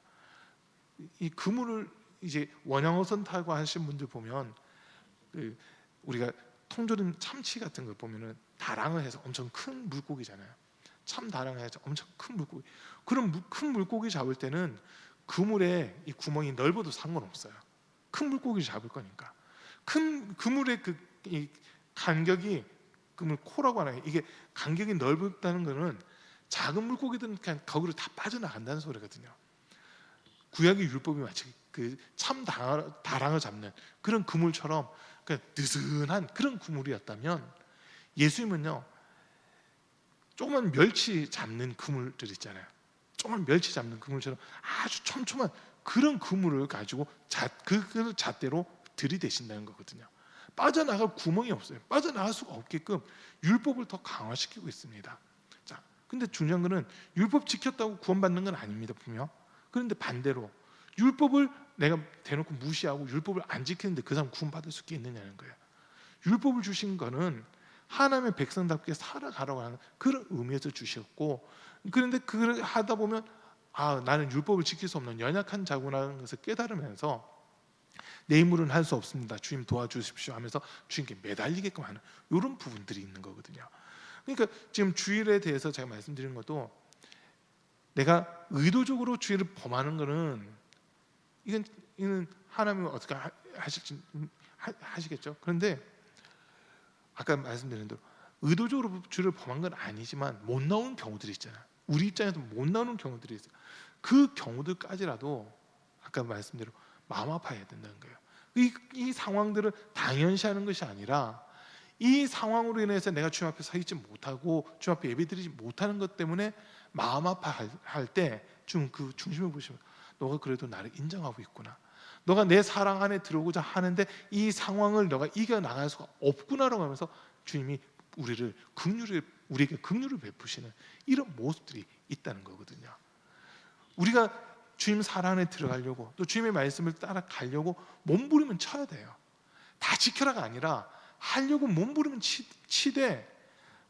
이 그물을 이제 원양어선 타고 하신 분들 보면 우리가 통조림 참치 같은 걸 보면은 다랑을 해서 엄청 큰 물고기잖아요. 참 다랑을 해서 엄청 큰 물고기. 그런 큰 물고기 잡을 때는 그물에 이 구멍이 넓어도 상관없어요. 큰 물고기를 잡을 거니까. 큰 그물의 이 간격이 그물 코라고 하나요? 이게 간격이 넓다는 거는 작은 물고기들은 그냥 거기로 다 빠져나간다는 소리거든요. 구약의 율법이 마치 그 참 다랑을 잡는 그런 그물처럼 그냥 느슨한 그런 그물이었다면, 예수님은요 조그만 멸치 잡는 그물들 있잖아요. 조그만 멸치 잡는 그물처럼 아주 촘촘한 그런 그물을 가지고 그 잣대로 들이대신다는 거거든요. 빠져나갈 구멍이 없어요. 빠져나갈 수가 없게끔 율법을 더 강화시키고 있습니다. 자, 근데 중요한 거는 율법 지켰다고 구원받는 건 아닙니다, 분명. 그런데 반대로 율법을 내가 대놓고 무시하고 율법을 안 지키는데 그 사람 구원받을 수 있느냐는 거예요. 율법을 주신 거는 하나님의 백성답게 살아가라고 하는 그런 의미에서 주셨고, 그런데 그걸 하다 보면 나는 율법을 지킬 수 없는 연약한 자구나라는 것을 깨달으면서 내 힘으로는 할 수 없습니다, 주님 도와주십시오 하면서 주님께 매달리게끔 하는 이런 부분들이 있는 거거든요. 그러니까 지금 주일에 대해서 제가 말씀드린 것도, 내가 의도적으로 주일을 범하는 거는 이건 하나님은 어떻게 하실지 하시겠죠. 그런데 아까 말씀드린 대로 의도적으로 주일을 범한 건 아니지만 못 나오는 경우들이 있잖아요. 우리 입장에서 못 나오는 경우들이 있어요. 그 경우들까지라도 아까 말씀대로 마음 아파해야 된다는 거예요. 이 상황들을 당연시하는 것이 아니라, 이 상황으로 인해서 내가 주님 앞에 서 있지 못하고 주님 앞에 예배드리지 못하는 것 때문에 마음 아파할 때 좀 그 중심을 보시면, 너가 그래도 나를 인정하고 있구나, 너가 내 사랑 안에 들어오고자 하는데 이 상황을 너가 이겨나갈 수가 없구나라고 하면서 주님이 우리에게 긍휼을 베푸시는 이런 모습들이 있다는 거거든요. 우리가 주님 사랑 안에 들어가려고, 또 주님의 말씀을 따라가려고 몸부림은 쳐야 돼요. 다 지켜라가 아니라 하려고 몸부림은 치되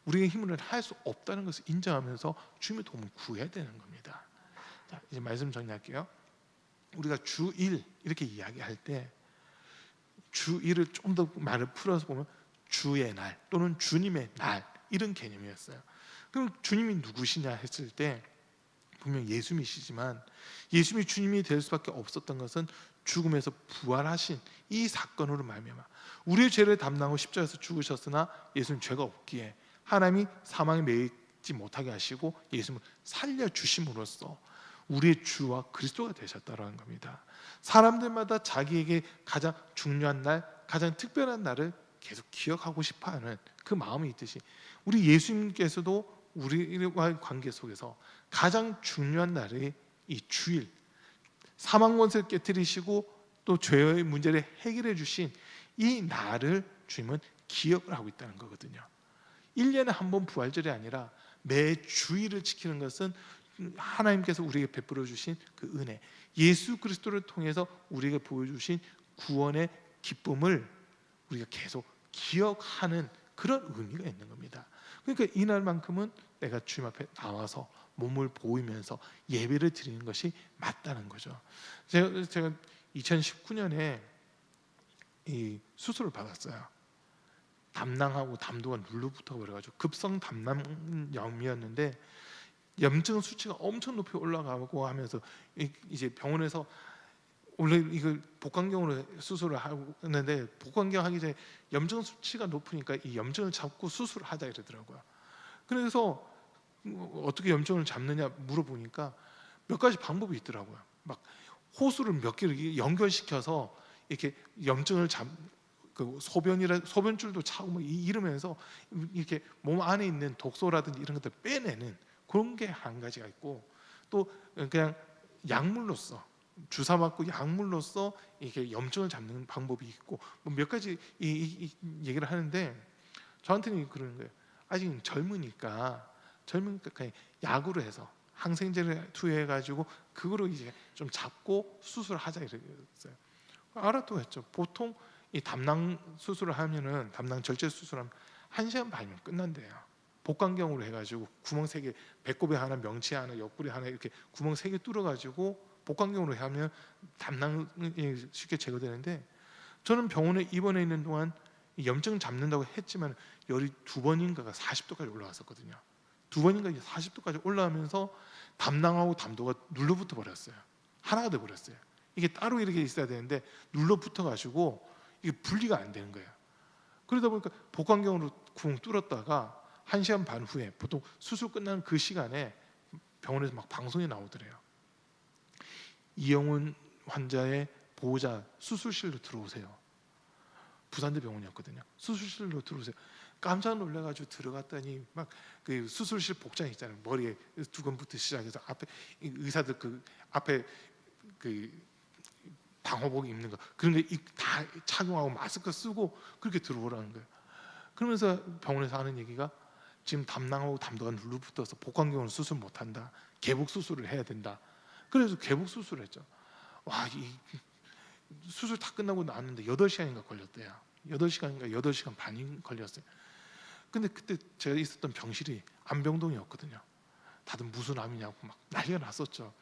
우리의 힘으로는 할 수 없다는 것을 인정하면서 주님의 도움을 구해야 되는 겁니다. 자, 이제 말씀 정리할게요. 우리가 주일 이렇게 이야기할 때 주일을 좀 더 말을 풀어서 보면 주의 날 또는 주님의 날 이런 개념이었어요. 그럼 주님이 누구시냐 했을 때 분명 예수님이시지만, 예수님이 주님이 될 수밖에 없었던 것은 죽음에서 부활하신 이 사건으로 말미암아 우리의 죄를 담당하고 십자가에서 죽으셨으나 예수님 죄가 없기에 하나님이 사망에 매이지 못하게 하시고 예수님을 살려주심으로써 우리의 주와 그리스도가 되셨다는 겁니다. 사람들마다 자기에게 가장 중요한 날, 가장 특별한 날을 계속 기억하고 싶어하는 그 마음이 있듯이, 우리 예수님께서도 우리와의 관계 속에서 가장 중요한 날이 이 주일, 사망 권세를 깨뜨리시고 또 죄의 문제를 해결해 주신 이 날을 주님은 기억을 하고 있다는 거거든요. 1년에 한 번 부활절이 아니라 매 주일을 지키는 것은 하나님께서 우리에게 베풀어 주신 그 은혜, 예수 그리스도를 통해서 우리에게 보여주신 구원의 기쁨을 우리가 계속 기억하는 그런 의미가 있는 겁니다. 그러니까 이날만큼은 내가 주님 앞에 나와서 몸을 보이면서 예배를 드리는 것이 맞다는 거죠. 제가 2019년에 이 수술을 받았어요. 담낭하고 담도가 눌러붙어 버려가지고 급성 담낭염이었는데, 염증 수치가 엄청 높이 올라가고 하면서 이제 병원에서 원래 이걸 복강경으로 수술을 하는데, 복강경 하기 전에 염증 수치가 높으니까 이 염증을 잡고 수술을 하자 이러더라고요. 그래서 어떻게 염증을 잡느냐 물어보니까 몇 가지 방법이 있더라고요. 막 호수를 몇 개를 연결시켜서 이렇게 염증을 그 소변줄도 차고 뭐 이러면서 이렇게 몸 안에 있는 독소라든지 이런 것들 빼내는 그런 게 한 가지가 있고, 또 그냥 약물로서 주사 맞고 약물로서 이렇게 염증을 잡는 방법이 있고, 뭐 몇 가지 이 얘기를 하는데, 저한테는 그러는 거예요. 아직 젊으니까 그냥 약으로 해서 항생제를 투여해가지고 그거로 이제 좀 잡고 수술하자 이랬어요. 알아도 했죠. 보통 이 담낭 수술을 하면은, 담낭 절제 수술하면 1시간 반이면 끝난대요. 복강경으로 해가지고 구멍 3개, 배꼽에 하나, 명치에 하나, 옆구리 하나 이렇게 구멍 3개 뚫어가지고 복강경으로 하면 담낭이 쉽게 제거되는데, 저는 병원에 입원해 있는 동안 염증 잡는다고 했지만 열이 2번인가가 40도까지 올라왔었거든요. 2번인가 40도까지 올라오면서 담낭하고 담도가 눌러붙어 버렸어요. 하나가 돼 버렸어요. 이게 따로 이렇게 있어야 되는데 눌러붙어 가지고 이게 분리가 안 되는 거예요. 그러다 보니까 복강경으로 구멍 뚫었다가 1시간 반 후에, 보통 수술 끝난 그 시간에 병원에서 막 방송이 나오더래요. 이영훈 환자의 보호자 수술실로 들어오세요. 부산대 병원이었거든요. 수술실로 들어오세요. 깜짝 놀라가지고 들어갔더니 막 그 수술실 복장 있잖아요. 머리에 두건부터 시작해서 앞에 의사들 그 앞에 그 방호복 입는 거 그런 게 다 착용하고 마스크 쓰고 그렇게 들어오라는 거예요. 그러면서 병원에서 하는 얘기가 지금 담낭하고 담도가 눌러붙어서 복강경으로 수술 못한다. 개복 수술을 해야 된다. 그래서 개복 수술을 했죠. 와, 이 수술 다 끝나고 나왔는데 8시간인가 걸렸대요. 8시간인가 8시간 반이 걸렸어요. 근데 그때 제가 있었던 병실이 안병동이었거든요. 다들 무슨 암이냐고 막 난리가 났었죠.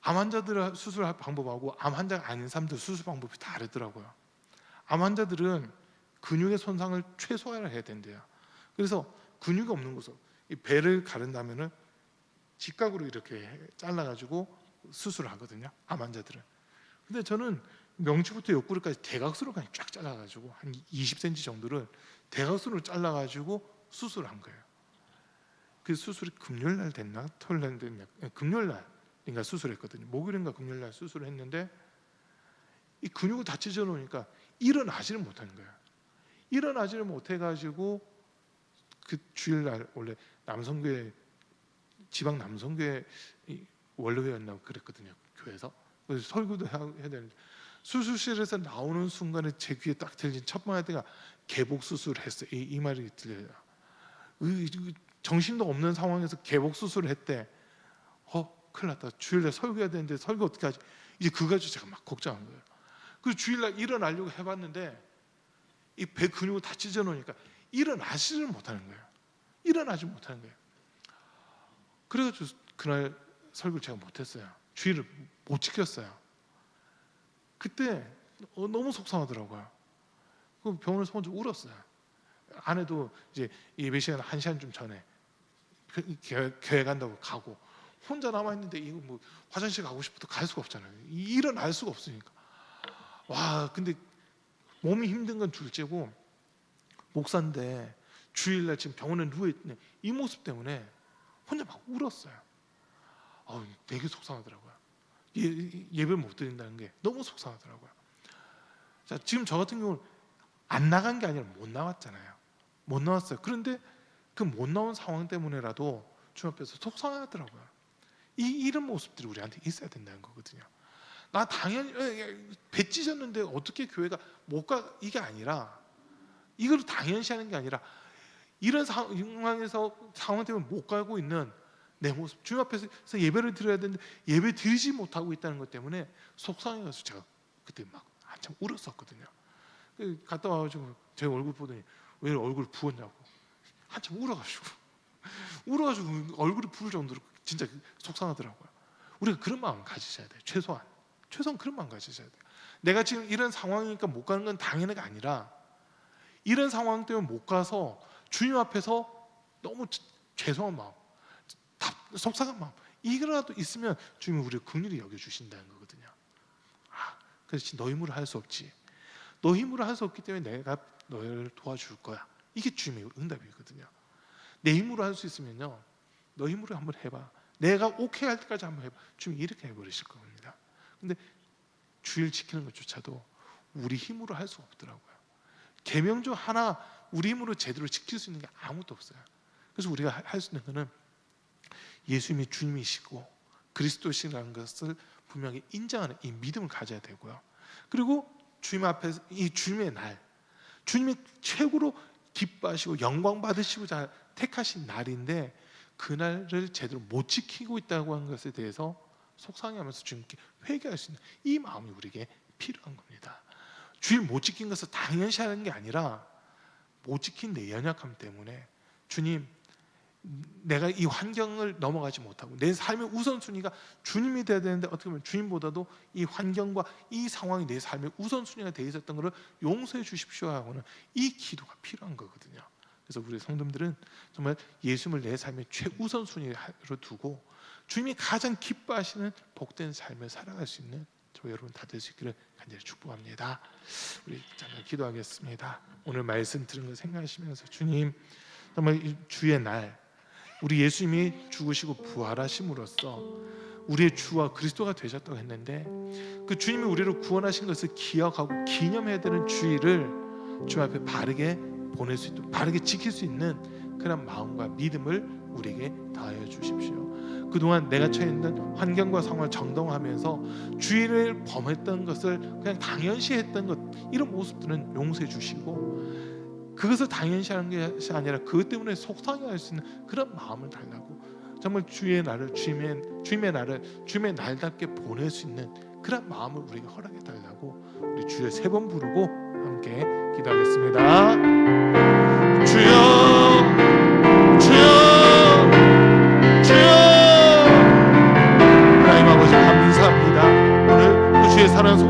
암 환자들 수술할 방법하고 암 환자가 아닌 사람들 수술 방법이 다르더라고요. 암 환자들은 근육의 손상을 최소화해야 된대요. 그래서 근육이 없는 곳으로 이 배를 가른다면은 직각으로 이렇게 잘라가지고 수술을 하거든요. 암 환자들은. 근데 저는 명치부터 옆구리까지 대각선으로 그냥 쫙 잘라가지고 한 20cm 정도를 대각선으로 잘라가지고 수술을 한 거예요. 그 수술이 금요일날 됐나? 토요일날 됐나? 금요일날인가 수술했거든요. 목요일인가 금요일날 수술을 했는데 이 근육을 다 찢어 놓으니까 일어나지를 못하는 거예요. 일어나지를 못해가지고 그 주일날 원래 남성교회 지방 남성교회 원로회였나 그랬거든요. 교회에서. 그래서 설교도 해야 되는데 수술실에서 나오는 순간에 제 귀에 딱 들린 첫 마디가 개복 수술을 했어요. 이 말이 들려요. 정신도 없는 상황에서 개복 수술을 했대. 큰일 났다. 주일날 설교해야 되는데 설교 어떻게 하지? 이제 그거 가지고 제가 막 걱정한 거예요. 그래서 주일날 일어나려고 해봤는데 이 배 근육을 다 찢어 놓으니까 일어나지를 못하는 거예요. 일어나지 못하는 거예요. 그래가지고 그날 설교를 제가 못했어요. 주일을 못 지켰어요. 그때 너무 속상하더라고요. 그 병원에서 혼자 울었어요. 아내도 이제 예배 시간 1시간 좀 전에 교회 간다고 가고 혼자 남아 있는데 이거 뭐 화장실 가고 싶어도 갈 수가 없잖아요. 일어날 수가 없으니까. 와, 근데 몸이 힘든 건 둘째고 목사인데 주일날 지금 병원에 누워 있는 이 모습 때문에 혼자 막 울었어요. 되게 속상하더라고요. 예배를 못 드린다는 게 너무 속상하더라고요. 자, 지금 저 같은 경우는 안 나간 게 아니라 못 나왔잖아요. 못 나왔어요. 그런데 그 못 나온 상황 때문에라도 주님 앞에서 속상하더라고요. 이런 모습들이 우리한테 있어야 된다는 거거든요. 나 당연히 배 찢었는데 어떻게 교회가 못 가, 이게 아니라 이걸 당연시하는 게 아니라 이런 상황 때문에 못 가고 있는 내 모습, 주님 앞에서 예배를 드려야 되는데 예배 드리지 못하고 있다는 것 때문에 속상해서 제가 그때 막 한참 울었었거든요. 갔다 와가지고 제 얼굴 보더니 왜 얼굴 부었냐고 한참 울어가지고 얼굴이 부을 정도로 진짜 속상하더라고요. 우리가 그런 마음 가지셔야 돼요. 최소한 그런 마음 가지셔야 돼요. 내가 지금 이런 상황이니까 못 가는 건 당연히가 아니라 이런 상황 때문에 못 가서 주님 앞에서 너무 죄송한 마음, 속상한 마음 이거라도 있으면 주님이 우리를 긍휼히 여겨주신다는 거거든요. 그렇지, 너 힘으로 할 수 없지. 너 힘으로 할 수 없기 때문에 내가 너를 도와줄 거야. 이게 주님의 응답이거든요. 내 힘으로 할 수 있으면요, 너 힘으로 한번 해봐. 내가 오케이 할 때까지 한번 해봐. 주님이 이렇게 해버리실 겁니다. 근데 주일 지키는 것조차도 우리 힘으로 할 수가 없더라고요. 계명 중 하나 우리 힘으로 제대로 지킬 수 있는 게 아무것도 없어요. 그래서 우리가 할 수 있는 것은 예수님이 주님이시고 그리스도시라는 것을 분명히 인정하는 이 믿음을 가져야 되고요. 그리고 주님 앞에서 이 주님의 날, 주님이 최고로 기뻐하시고 영광 받으시고자 택하신 날인데 그 날을 제대로 못 지키고 있다고 하는 것에 대해서 속상해하면서 주님께 회개할 수 있는 이 마음이 우리에게 필요한 겁니다. 주일 못 지킨 것을 당연시하는 게 아니라 못 지킨 내 연약함 때문에 주님, 내가 이 환경을 넘어가지 못하고 내 삶의 우선순위가 주님이 돼야 되는데 어떻게 보면 주님보다도 이 환경과 이 상황이 내 삶의 우선순위가 되어 있었던 것을 용서해 주십시오 하고는 이 기도가 필요한 거거든요. 그래서 우리 성도님들은 정말 예수님을 내 삶의 최우선순위로 두고 주님이 가장 기뻐하시는 복된 삶을 살아갈 수 있는 저 여러분 다 될 수 있기를 간절히 축복합니다. 우리 잠깐 기도하겠습니다. 오늘 말씀 들은 거 생각하시면서 주님, 정말 이 주의 날 우리 예수님이 죽으시고 부활하심으로써 우리의 주와 그리스도가 되셨다고 했는데 그 주님이 우리를 구원하신 것을 기억하고 기념해야 되는 주일을 주 앞에 바르게 보낼 수 있도록 바르게 지킬 수 있는 그런 마음과 믿음을 우리에게 더하여 주십시오. 그동안 내가 처해 있는 환경과 상황을 정당화하면서 주일을 범했던 것을 그냥 당연시했던 것, 이런 모습들은 용서해 주시고 그것을 당연시하는 것이 아니라 그것 때문에 속상해할 수 있는 그런 마음을 달라고, 정말 주의 날을 주님의 날을 주님의 날답게 보낼 수 있는 그런 마음을 우리에게 허락해 달라고 우리 주여 3번 부르고 함께 기도하겠습니다. 주여, 주여, 주여. 하나님 아버지 감사합니다. 오늘 그 주의 사랑하는 성도